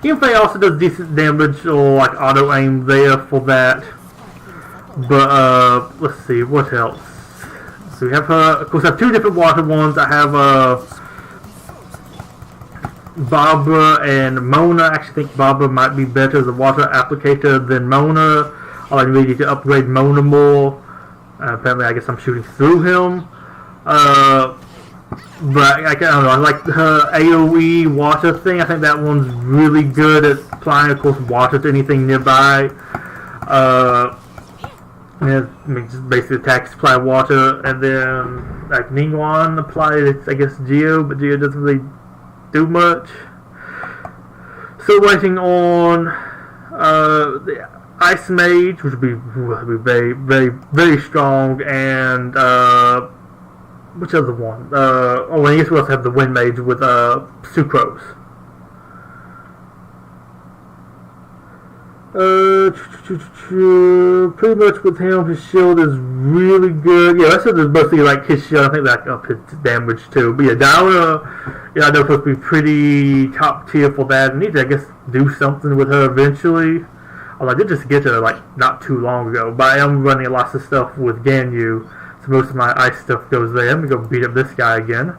Yanfei also does decent damage, or like auto aim there for that. But let's see, what else? So we have her. Of course, I have two different water ones. I have Barbara and Mona. I actually think Barbara might be better as a water applicator than Mona. I really need to upgrade Mona more. Apparently, I guess I'm shooting through him. But I don't know. I like her AOE water thing. I think that one's really good at applying, of course, water to anything nearby. Yeah, I mean, just basically attacks, apply water, and then like Ningguang applies, I guess, Geo, but Geo doesn't really do much. Still waiting on the Ice Mage, which would be very, very, very strong, and which other one? Oh, I guess we also have the Wind Mage with Sucrose. Pretty much with him, his shield is really good. Yeah, that's mostly like his shield. I think that up his damage too. But yeah, Diona, yeah, I know it's supposed to be pretty top tier for that. I need to, I guess, do something with her eventually. Although I did just get to her like not too long ago. But I am running lots of stuff with Ganyu, so most of my ice stuff goes there. I'm gonna go beat up this guy again.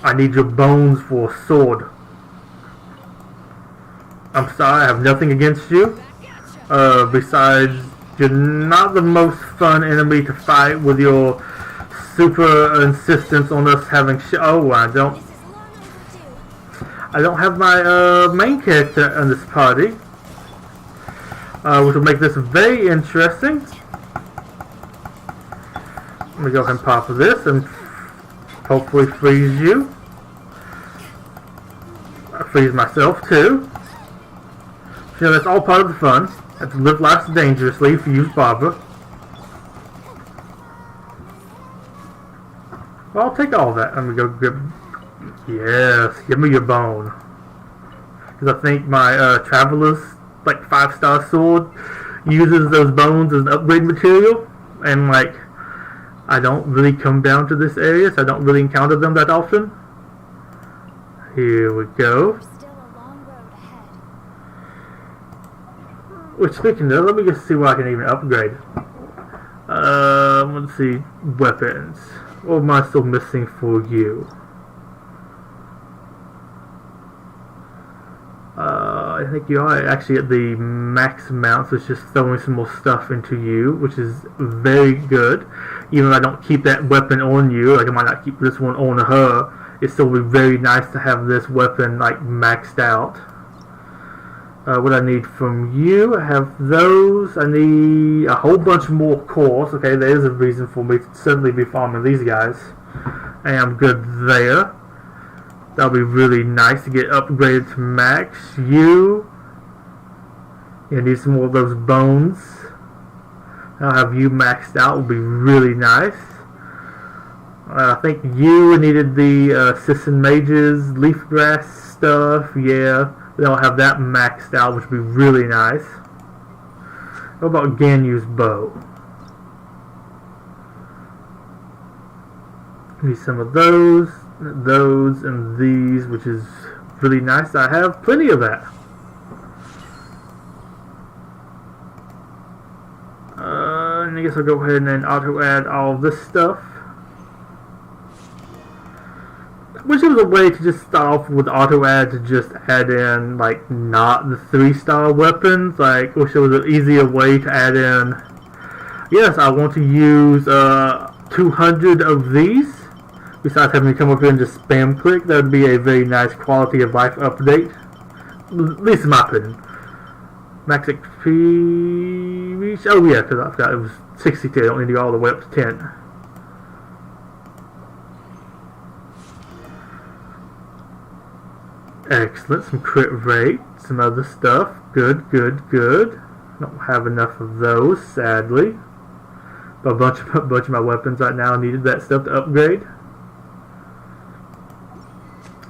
I need your bones for a sword. I'm sorry, I have nothing against you. Besides, you're not the most fun enemy to fight with your super insistence on us having oh, I don't have my main character in this party. Which will make this very interesting. Let me go ahead and pop this and hopefully freeze you. I freeze myself too. You know, that's all part of the fun. Have to live life dangerously if you use Barbara. Well, I'll take all of that. Let me go grab. Yes, give me your bone. Because I think my Traveler's like 5-star sword uses those bones as an upgrade material, and like I don't really come down to this area, so I don't really encounter them that often. Here we go. Which, speaking of, let me just see what I can even upgrade. let's see, weapons. What am I still missing for you? I think you are actually at the max amount, so it's just throwing some more stuff into you, which is very good. Even if I don't keep that weapon on you, like I might not keep this one on her, it still would be very nice to have this weapon like maxed out. What I need from you, I have those. I need a whole bunch more cores. Okay, there is a reason for me to certainly be farming these guys. I am good there. That'll be really nice to get upgraded to max. You need some more of those bones. I'll have you maxed out. Will be really nice. I think you needed the Sisson Mages, leaf grass stuff. Yeah, they'll have that maxed out, which would be really nice. What about Ganyu's bow? Need some of those, and these, which is really nice. I have plenty of that. And I guess I'll go ahead and then auto add all of this stuff. I wish there was a way to just start off with auto add to just add in like not the 3-star weapons. Like, I wish there was an easier way to add in. Yes, I want to use 200 of these. Besides having to come up here and just spam click, that would be a very nice quality of life update. At least in my opinion. Max XP reach. Oh yeah, because I forgot it was 62. I don't need to go all the way up to 10. Excellent. Some crit rate. Some other stuff. Good, good, good. Don't have enough of those, sadly. But a bunch of my weapons right now needed that stuff to upgrade.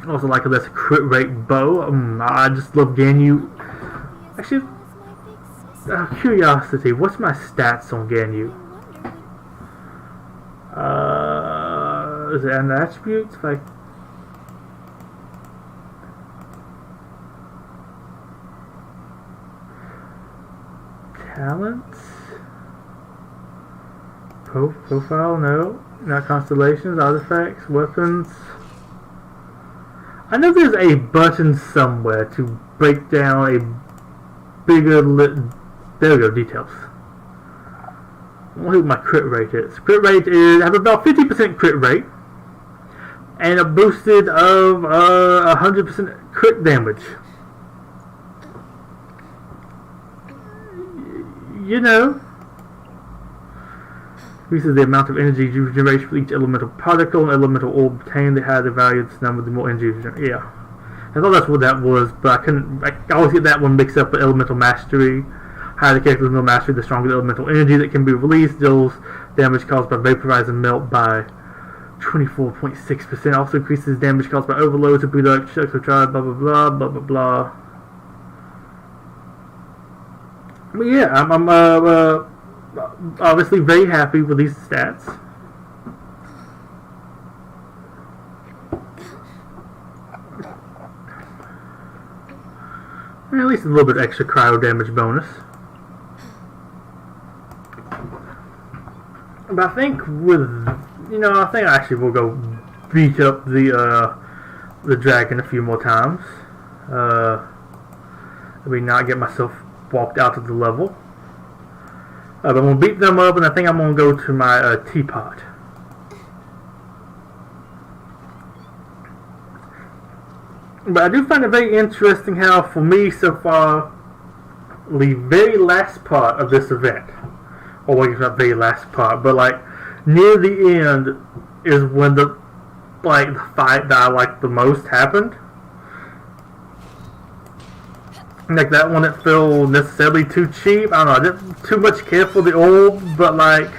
Also like this crit rate bow. I just love Ganyu. Actually, curiosity, what's my stats on Ganyu? Is it an attributes? Like talents? Profile? No. Not constellations, artifacts, weapons. I know there's a button somewhere to break down a bigger there we go, details. I wonder what my crit rate is. Crit rate is, I have about 50% crit rate and a boosted of 100% crit damage. You know, increases the amount of energy generation for each elemental particle and elemental orb obtained. The higher the value of this number, the more energy. Yeah, I thought that's what that was, but I couldn't. I always get that one mixed up with elemental mastery. Higher the character's elemental mastery, the stronger the elemental energy that can be released. Deals damage caused by vaporize and melt by 24.6%. Also increases damage caused by overload to product shucks or try. Blah blah blah blah blah blah. But yeah, I'm obviously very happy with these stats. And at least a little bit extra cryo damage bonus. But I think with, I think I actually will go beat up the dragon a few more times. Let me not get myself walked out of the level. But I'm going to beat them up, and I think I'm going to go to my teapot. But I do find it very interesting how, for me so far, the very last part of this event, or well, it's not very last part, but like near the end is when the fight that I like the most happened. Like that one, it felt necessarily too cheap. I don't know, I didn't too much care for the orb, but I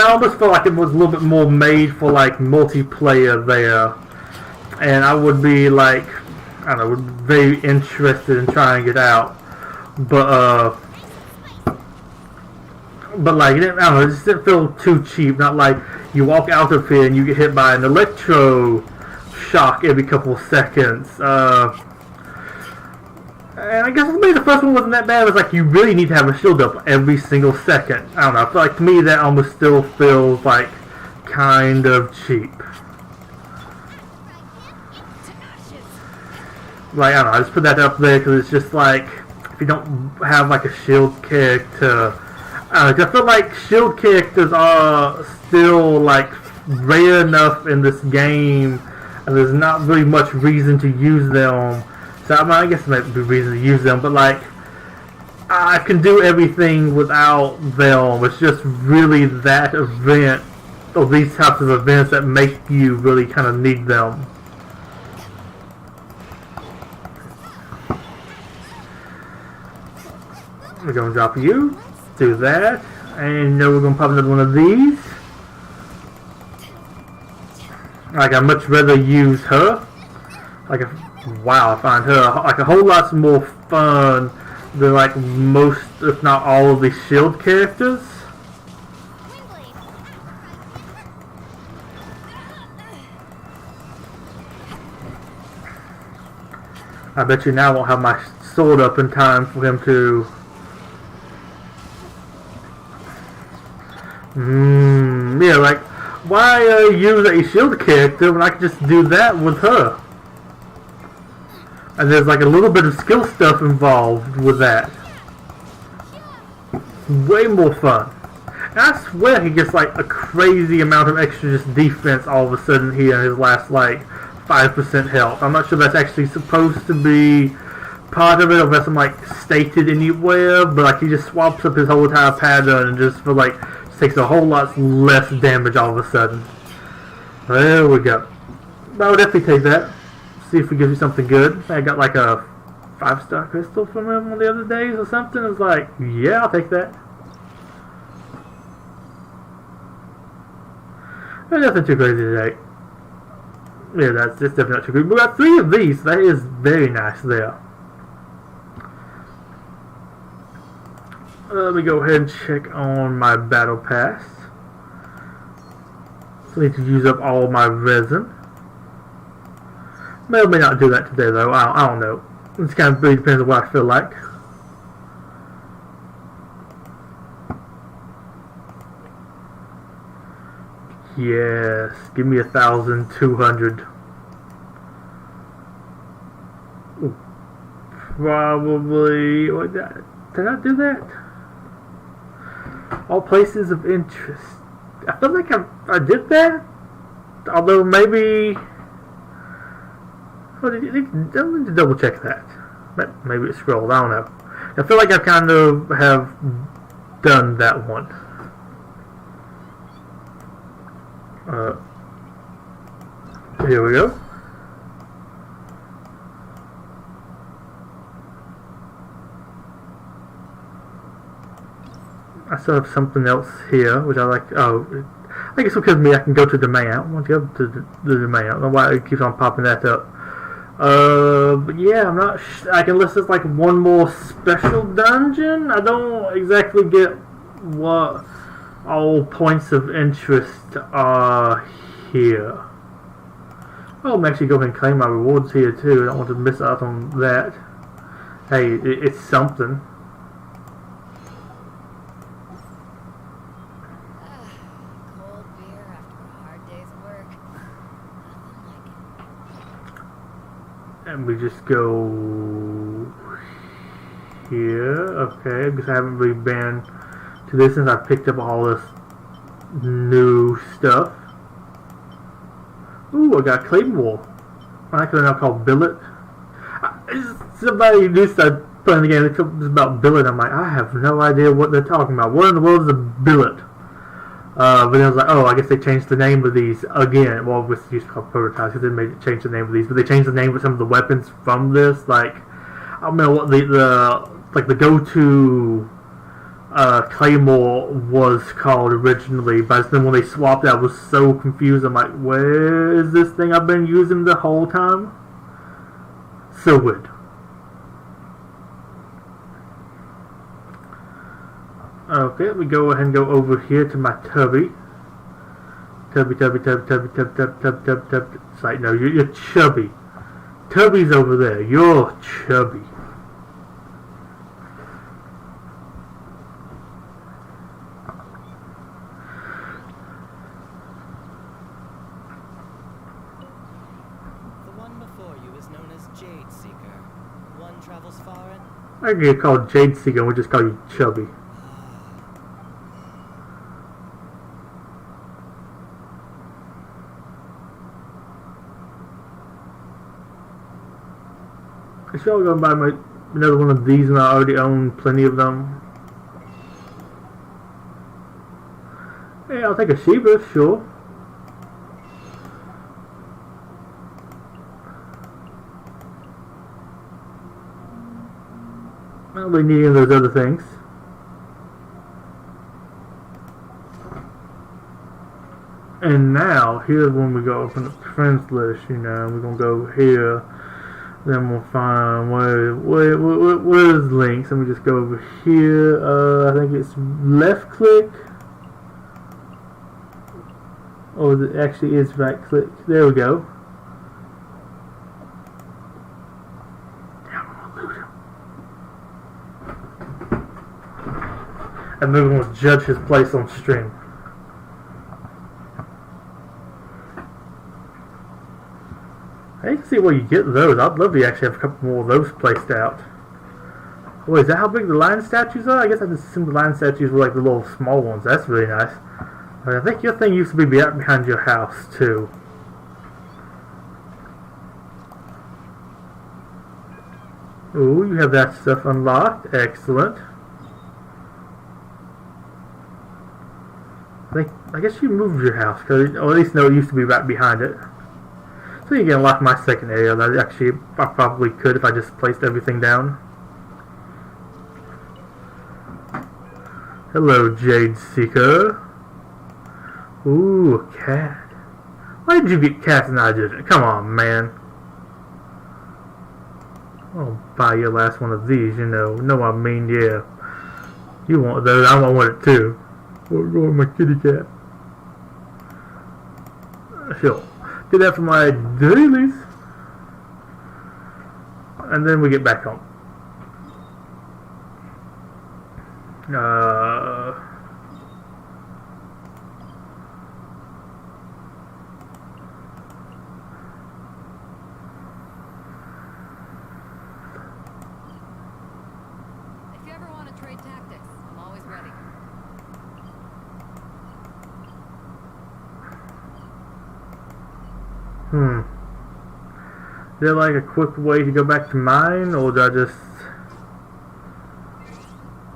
almost felt like it was a little bit more made for multiplayer there, and I would be very interested in trying it out, but I don't know, it just didn't feel too cheap. Not like you walk out of here and you get hit by an electro shock every couple of seconds. And I guess maybe the first one wasn't that bad. It was like you really need to have a shield up every single second. I don't know. I feel like to me that almost still feels like kind of cheap. Like, I don't know, I just put that up there because it's just like, if you don't have like a shield character, I don't know, 'cause I feel like shield characters are still like rare enough in this game, and there's not really much reason to use them. So I mean, I guess there might be reason to use them, but like, I can do everything without them. It's just really that event, or these types of events that make you really kind of need them. We're going to drop you, do that, and now we're going to pop another one of these. Like, I'd much rather use her. Like, wow, I find her like a whole lot more fun than like most, if not all, of these shield characters. I bet you now I won't have my sword up in time for him to... yeah, like, why use a shield character when I can just do that with her? And there's like a little bit of skill stuff involved with that. Way more fun. And I swear he gets like a crazy amount of extra just defense all of a sudden here in his last like 5% health. I'm not sure if that's actually supposed to be part of it, or if that's like stated anywhere, but like he just swaps up his whole entire pattern and just for like takes a whole lot less damage all of a sudden. There we go. I would definitely take that. See if we give you something good. I got like a 5-star crystal from him one of the other days or something. It was like, yeah, I'll take that. There's nothing too crazy today. Yeah, that's definitely not too crazy. We got 3 of these. That is very nice there. Let me go ahead and check on my battle pass. So I need to use up all my resin. May or may not do that today though. I don't know. It kind of really depends on what I feel like. Yes, give me 1,200. Probably. What did I do that? All places of interest. I feel like I did that. Although maybe. I need to double check that. Maybe it scrolled. I don't know. I feel like I kind of have done that one. Here we go. I still have something else here, which I like. Oh, I guess because of me, I can go to the domain. I don't want to go to the domain. I don't know why it keeps on popping that up. But yeah, I'm not. I can list this like one more special dungeon. I don't exactly get what all points of interest are here. Oh, I'm actually going to claim my rewards here too. I don't want to miss out on that. Hey, it's something. Cold beer after a hard day's work. Nothing like it. And we just go here. Okay, because I haven't really been to this since I picked up all this new stuff. Ooh, I got Claymore. I like it now called Billet. Somebody new started playing the game. It's about Billet. I'm like, I have no idea what they're talking about. What in the world is a Billet? But then I was like, oh, I guess they changed the name of these again. Well, this used to be called prototypes because they made it change the name of these. But they changed the name of some of the weapons from this. Like, I don't know what the go-to Claymore was called originally, but then when they swapped it, I was so confused. I'm like, where is this thing I've been using the whole time? So weird. Okay, we go ahead and go over here to my tubby. Tubby. It's like, no, you're chubby. Tubby's over there. You're chubby. one travels far and... I can get called Jade Seeker and we'll just call you Chubby. I should go buy another one of these and I already own plenty of them. Hey, I'll take a Shiba, sure. I don't really need any of those other things. And now, here's when we go open up the friends list, you know, we're gonna go here, then we'll find, where's links? Let me just go over here, I think it's left click, or it actually is right click, there we go. And then we'll judge his place on stream. I can see where you get those. I'd love to actually have a couple more of those placed out. Oh, is that how big the lion statues are? I guess I just assumed the lion statues were like the little small ones. That's really nice. I think your thing used to be out behind your house too. Ooh, you have that stuff unlocked. Excellent. I guess you moved your house, or at least no, it used to be right behind it. So you can unlock my second area. That actually, I probably could if I just placed everything down. Hello, Jade Seeker. Ooh, a cat. Why did you get cats in Nigeria? Come on, man. I'll buy your last one of these, you know. No, I mean, yeah. You want those, I want it too. What's wrong with my kitty cat? Sure. Do that for my dailies. And then we get back home. If you ever want to trade tactics, I'm always ready. Is there like a quick way to go back to mine, or do I just...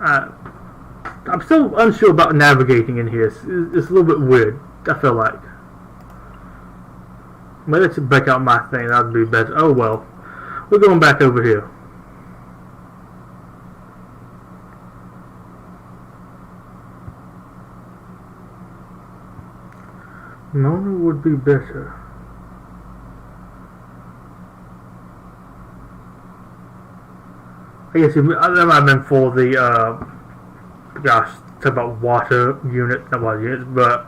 I'm still unsure about navigating in here. It's a little bit weird, I feel like. Maybe I should break out my thing, that would be better. Oh well. We're going back over here. Mona would be better. I guess that might have been for the, gosh, talk about water unit, not water units, but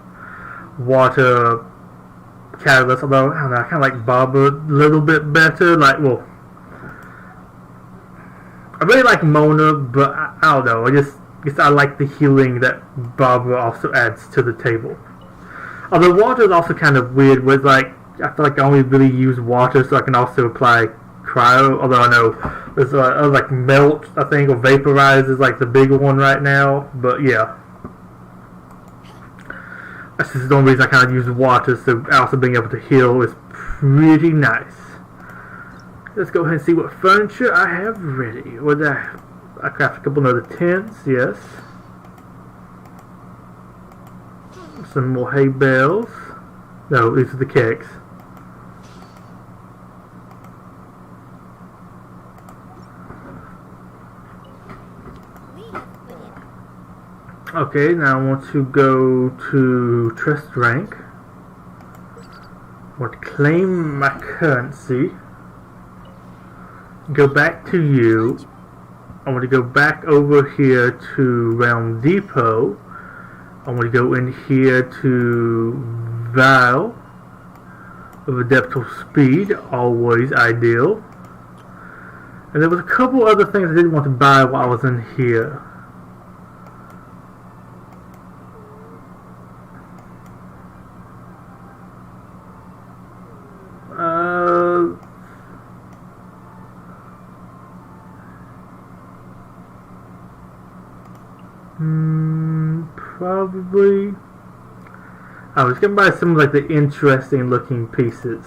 water catalyst, although, I don't know, I kind of like Barbara a little bit better, like, well, I really like Mona, but I don't know, I guess I like the healing that Barbara also adds to the table. Although water is also kind of weird, with like, I feel like I only really use water, so I can also apply cryo, although I know there's like melt, I think, or vaporize is like the bigger one right now, but yeah. That's just the only reason I kind of use water, so also being able to heal is pretty nice. Let's go ahead and see what furniture I have ready. With that, I craft a couple other tents, yes. Some more hay bales. No, these are the kegs. Okay, now I want to go to trust rank. I want to claim my currency. Go back to you. I want to go back over here to Realm Depot. I want to go in here to Vial of Adeptal Speed, always ideal. And there was a couple other things I didn't want to buy while I was in here. Probably. I was gonna buy some like the interesting looking pieces.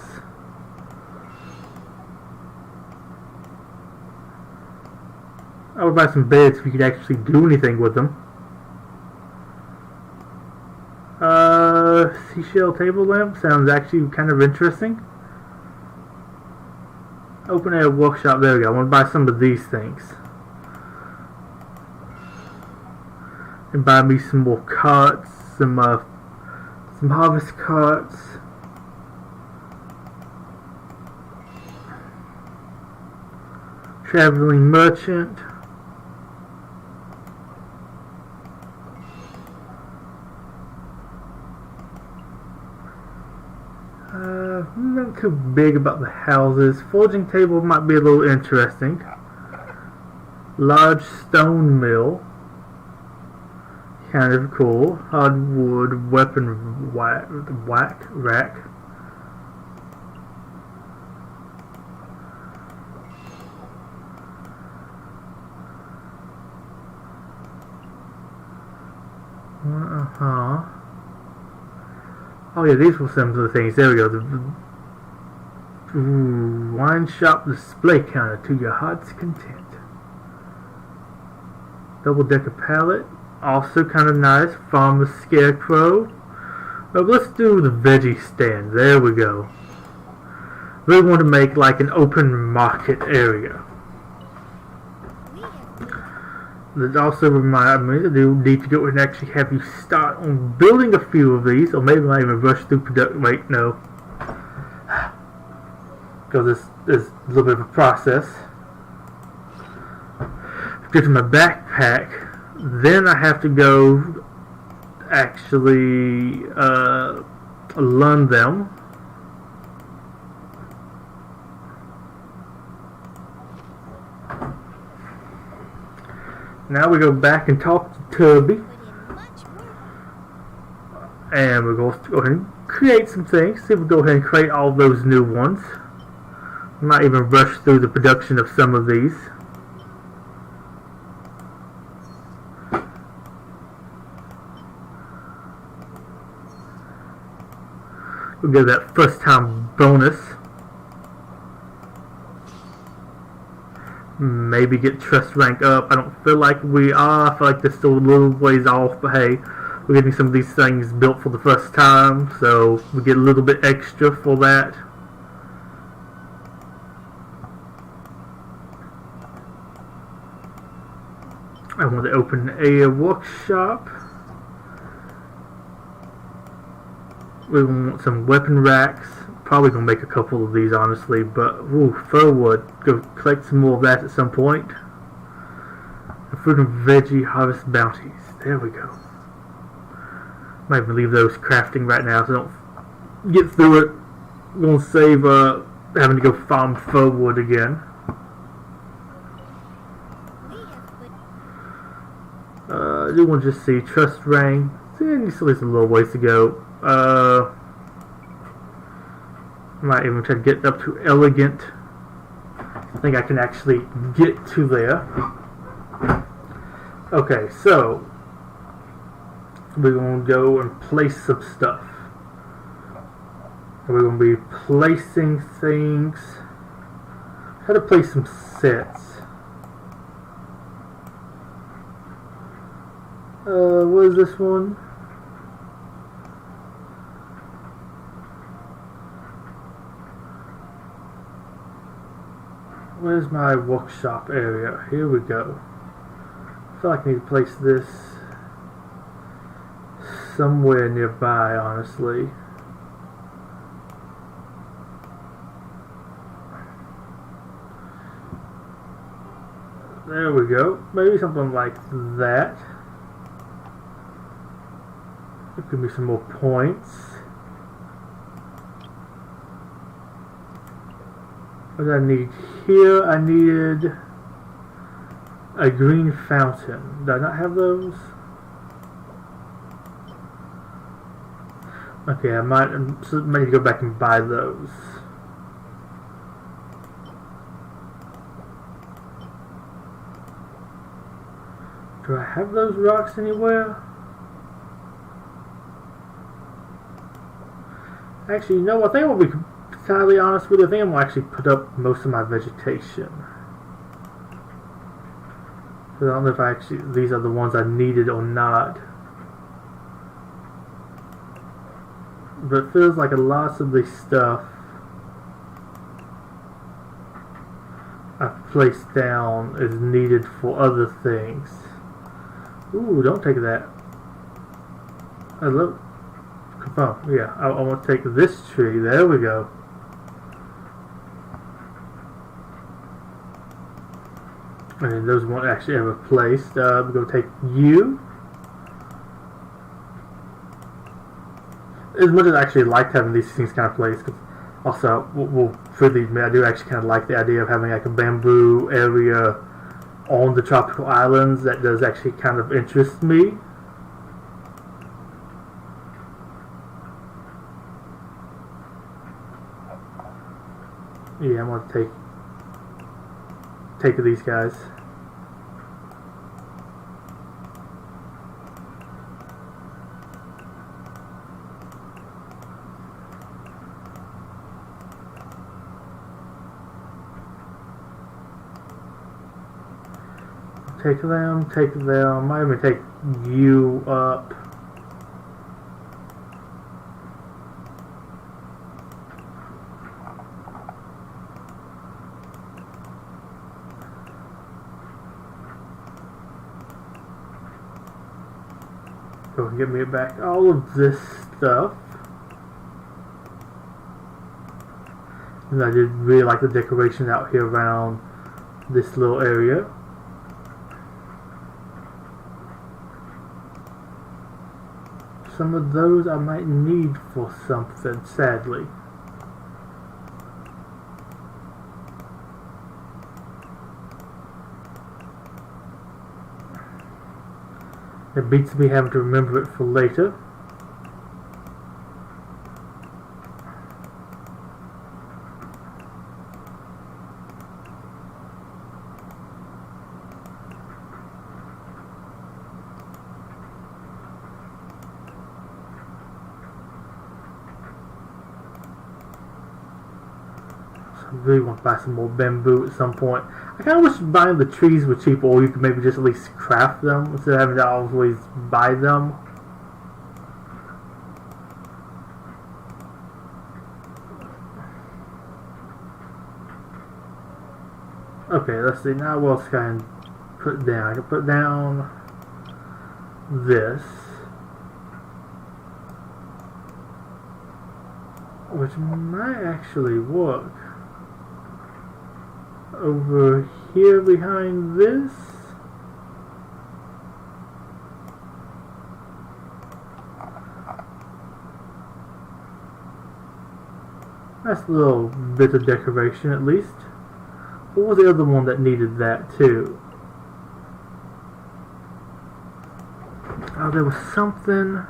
I would buy some beds if you could actually do anything with them. Seashell table lamp sounds actually kind of interesting. Open air workshop, there we go. I want to buy some of these things. And buy me some more carts, some harvest carts. Traveling merchant. Not too big about the houses. Forging table might be a little interesting. Large stone mill. Kind of cool. Hardwood weapon rack. Oh yeah, these were some of the things. There we go. Wine shop display counter to your heart's content. Double decker pallet. Also kind of nice. Farmer's scarecrow. Let's do the veggie stand. There we go. Really want to make like an open market area. That also reminds me that I need to go and actually have you start on building a few of these, or maybe I even rush through production. Wait, no. Because there's a little bit of a process. Get to my backpack, then I have to go actually learn them. Now we go back and talk to Tubby. And we're going to go ahead and create some things. See if we go ahead and create all those new ones. Might even rush through the production of some of these. We'll get that first time bonus. Maybe get trust rank up. I don't feel like we are. I feel like they're still a little ways off, but hey, we're getting some of these things built for the first time, so we get a little bit extra for that. I want to open a workshop. We want some weapon racks. Probably gonna make a couple of these, honestly, but furwood. Go collect some more of that at some point. And fruit and veggie harvest bounties. There we go. Might even leave those crafting right now, so don't get through it. I'm gonna save having to go farm furwood again. I do want to just see trust rank. See, still has a little ways to go. Might even try to get up to elegant. I think I can actually get to there. Okay, so we're going to go and place some stuff. We're going to be placing things. How to place some sets. What is this one? Where's my workshop area? Here we go. I feel like I need to place this somewhere nearby, honestly. There we go. Maybe something like that. There could be some more points. What do I need here? I needed a green fountain. Do I not have those? Okay, I might need to go back and buy those. Do I have those rocks anywhere? Actually, no, I think I'll be entirely honest with you. I think I'm going to actually put up most of my vegetation. I don't know if these are the ones I needed or not. But it feels like a lot of this stuff I've placed down is needed for other things. Ooh, don't take that. I love... Oh, yeah, I want to take this tree. There we go. And those weren't actually ever placed. I'm going to take you. As much as I actually liked having these things kind of placed, because also, we'll freely admit, I do actually kind of like the idea of having like a bamboo area on the tropical islands. That does actually kind of interest me. Yeah, I'm going to take these guys. Take them. I might even take you up. Go and give me back all of this stuff. And I did really like the decoration out here around this little area. Some of those I might need for something, sadly. It beats me having to remember it for later. I really want to buy some more bamboo at some point. I kind of wish buying the trees were cheaper, or you could maybe just at least craft them instead of having to always buy them. Okay, let's see. Now what else can I put down? I can put down this, which might actually work. Over here behind this. That's a little bit of decoration at least. What was the other one that needed that too? Oh, there was something.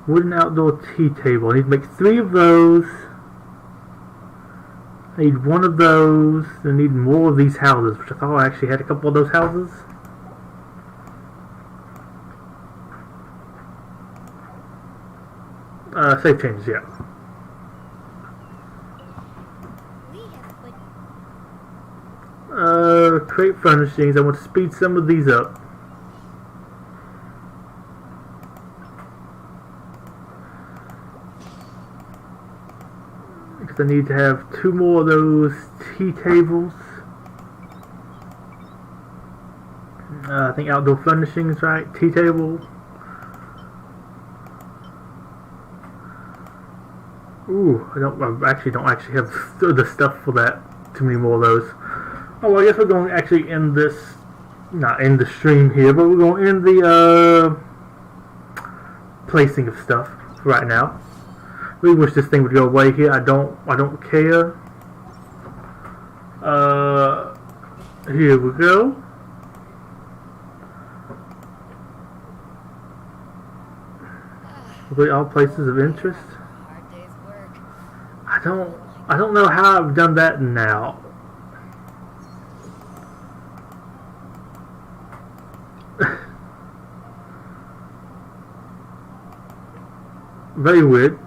Wooden outdoor tea table. I need to make 3 of those. I need 1 of those. I need more of these houses, which I thought I actually had a couple of those houses. Save changes, yeah. Create furnishings. I want to speed some of these up. I need to have 2 more of those tea tables. I think outdoor furnishings, right? Tea table. Ooh, I actually don't have the stuff for that. Too many more of those. Oh, well, I guess we're going to actually end this, not end the stream here, but we're going to end the placing of stuff right now. Really wish this thing would go away here. I don't care. Here we go. All places of interest. Hard day's work. I don't know how I've done that now. Very weird.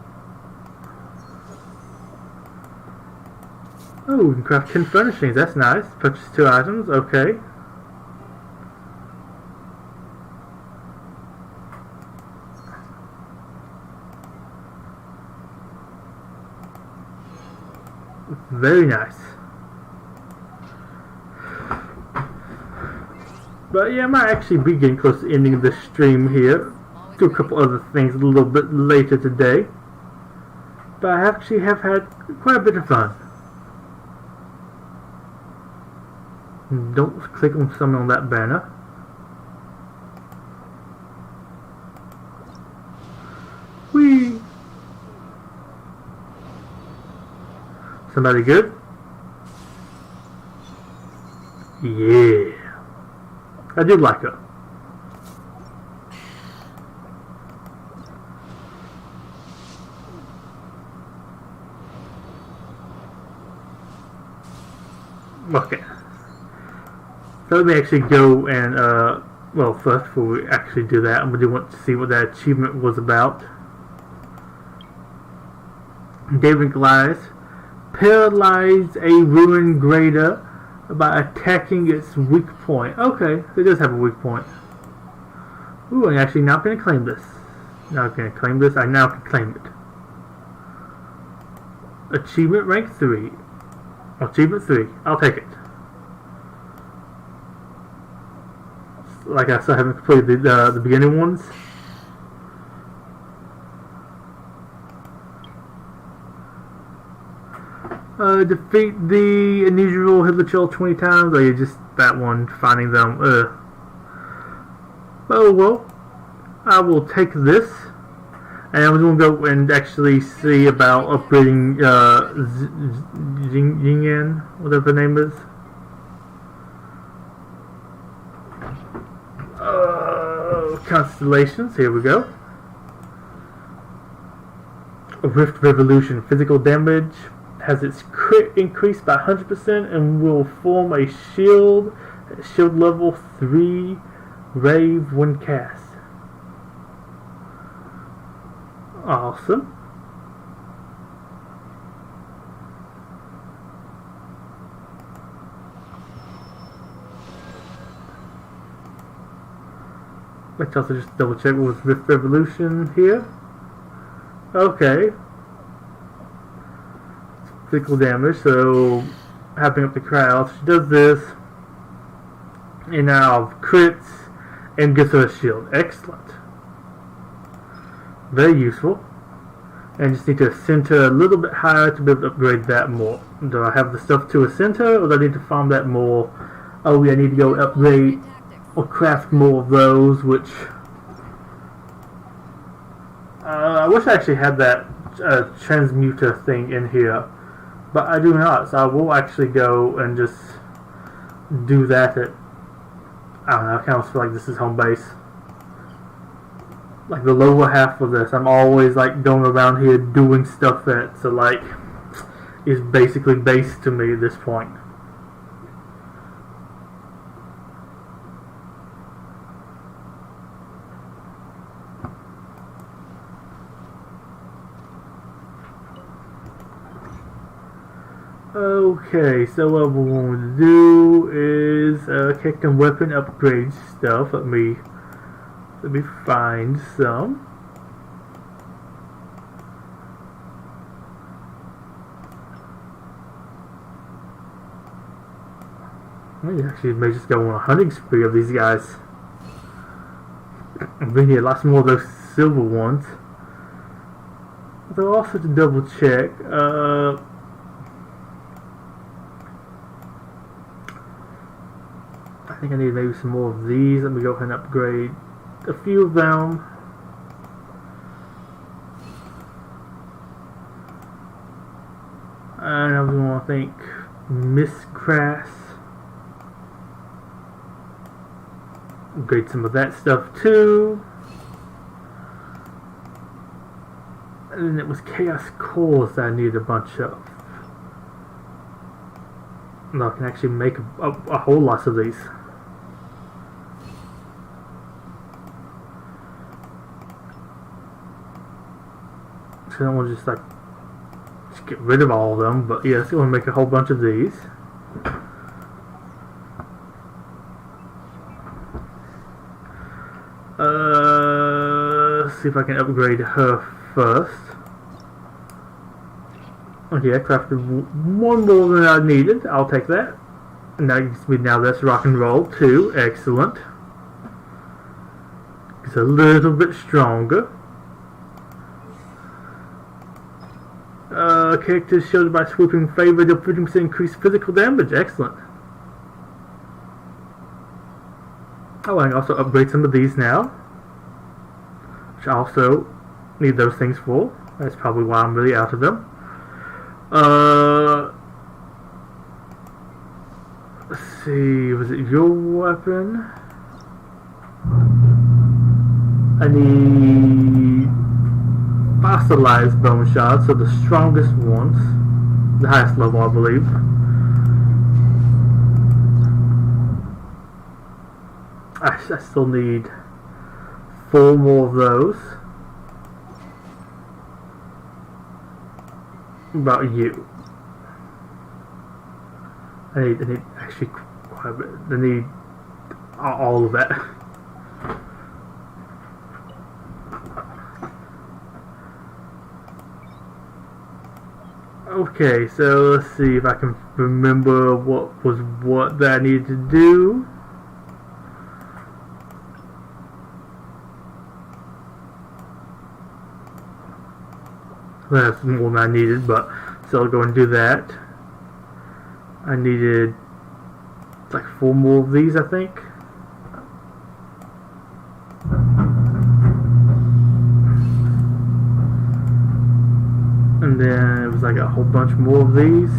Oh, we can craft 10 furnishings. That's nice. Purchase 2 items. Okay. Very nice. But yeah, I might actually be getting close to ending the stream here. Do a couple other things a little bit later today. But I actually have had quite a bit of fun. Don't click on something on that banner. Whee! Somebody good? Yeah. I did like her. Okay. So let me actually go and, well, first, before we actually do that, I really want to see what that achievement was about. David Goliath. Paralyze a ruined grader by attacking its weak point. Okay, so it does have a weak point. Ooh, I'm actually not going to claim this. Not going to claim this. I now can claim it. Achievement rank 3. Achievement 3. I'll take it. Like I still haven't completed the beginning ones. Defeat the unusual hitherto 20 times. Or you just that one, finding them. Oh well, I will take this, and I'm going to go and actually see about upgrading Jingyan, whatever the name is. Constellations. Here we go. Rift Revolution. Physical damage. Has its crit increased by 100% and will form a shield level 3 rave when cast. Awesome. Let's also just double check what was Rift Revolution here. Okay. Physical damage, so hyping up the crowd. She does this, and now crits and gets her a shield. Excellent. Very useful. And just need to ascend her a little bit higher to be able to upgrade that more. Do I have the stuff to ascend her, or do I need to farm that more? Oh yeah, I need to go upgrade or craft more of those, which I wish I actually had that transmuter thing in here. But I do not, so I will actually go and just do that at, I don't know, I kind of feel like this is home base. Like the lower half of this, I'm always like going around here doing stuff that, so like, is basically base to me at this point. Okay, so what we're going to do is kick and weapon upgrade stuff. Let me find some. I actually may just go on a hunting spree of these guys. I'm bringing here lots more of those silver ones. So also to double check. I think I need maybe some more of these. Let me go ahead and upgrade a few of them. And I was going to think Miss Grass. Upgrade some of that stuff too. And then it was Chaos Cores that I needed a bunch of. No, I can actually make a whole lot of these. I don't want to just like get rid of all of them, but yeah, let's go and make a whole bunch of these. Let's see if I can upgrade her first. Okay, I crafted one more than I needed. I'll take that. And now that's rock and roll too. Excellent. It's a little bit stronger. Characters shielded by swooping favor deal 50% increased physical damage. Excellent. Oh, I can also upgrade some of these now, which I also need those things for. That's probably why I'm really out of them. Let's see, was it your weapon? I need fossilized bone shards, so the strongest ones, the highest level I believe. I still need 4 more of those. What about you? I need actually quite a bit. I need all of that. Okay, so let's see if I can remember what was what that I needed to do. That's more than I needed, but still I'll go and do that. I needed like 4 more of these, I think. And then it was like a whole bunch more of these.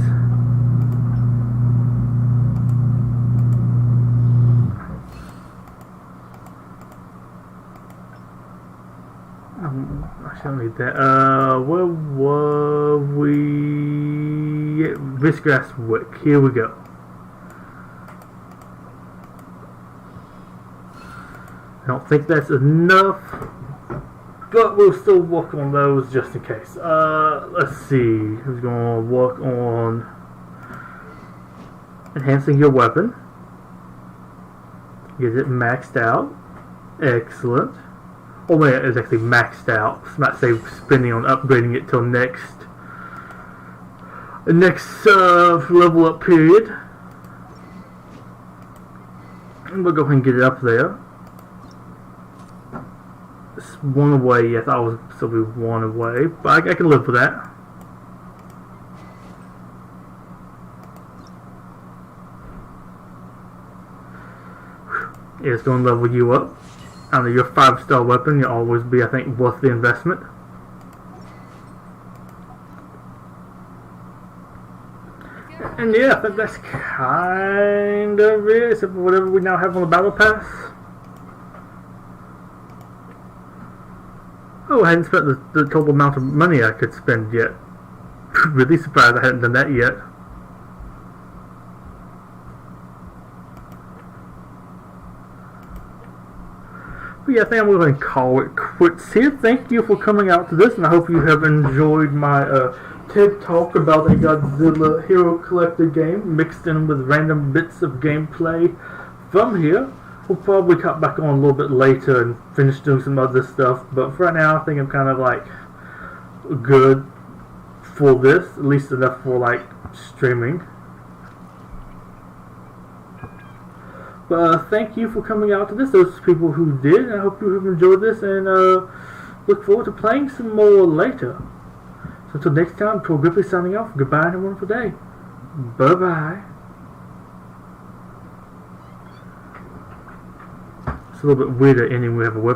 I don't need that. Where were we? Yeah, Viscous Wick. Here we go. I don't think that's enough, but we'll still work on those just in case. Let's see. Who's going to work on enhancing your weapon? Get it maxed out. Excellent. Oh wait, it's actually maxed out. It's not say spending on upgrading it till next level up period. And we'll go ahead and get it up there. It's 1 away. Yes, I was still be 1 away, but I can live with that. Yeah, it's going to level you up. Under your 5-star weapon, you'll always be, I think, worth the investment. And yeah, I think that's kind of it, except for whatever we now have on the battle pass. Oh, I hadn't spent the total amount of money I could spend yet. Really surprised I hadn't done that yet. But yeah, I think I'm going to call it quits here. Thank you for coming out to this, and I hope you have enjoyed my TED Talk about a Godzilla Hero Collector game, mixed in with random bits of gameplay from here. We'll probably cut back on a little bit later and finish doing some other stuff, but for right now I think I'm kind of like good for this, at least enough for like streaming. But thank you for coming out to this, those people who did, and I hope you have enjoyed this, and look forward to playing some more later. So until next time, Betuor Gripley signing off. Goodbye and have a wonderful day. Bye bye. It's a little bit weirder ending we have a web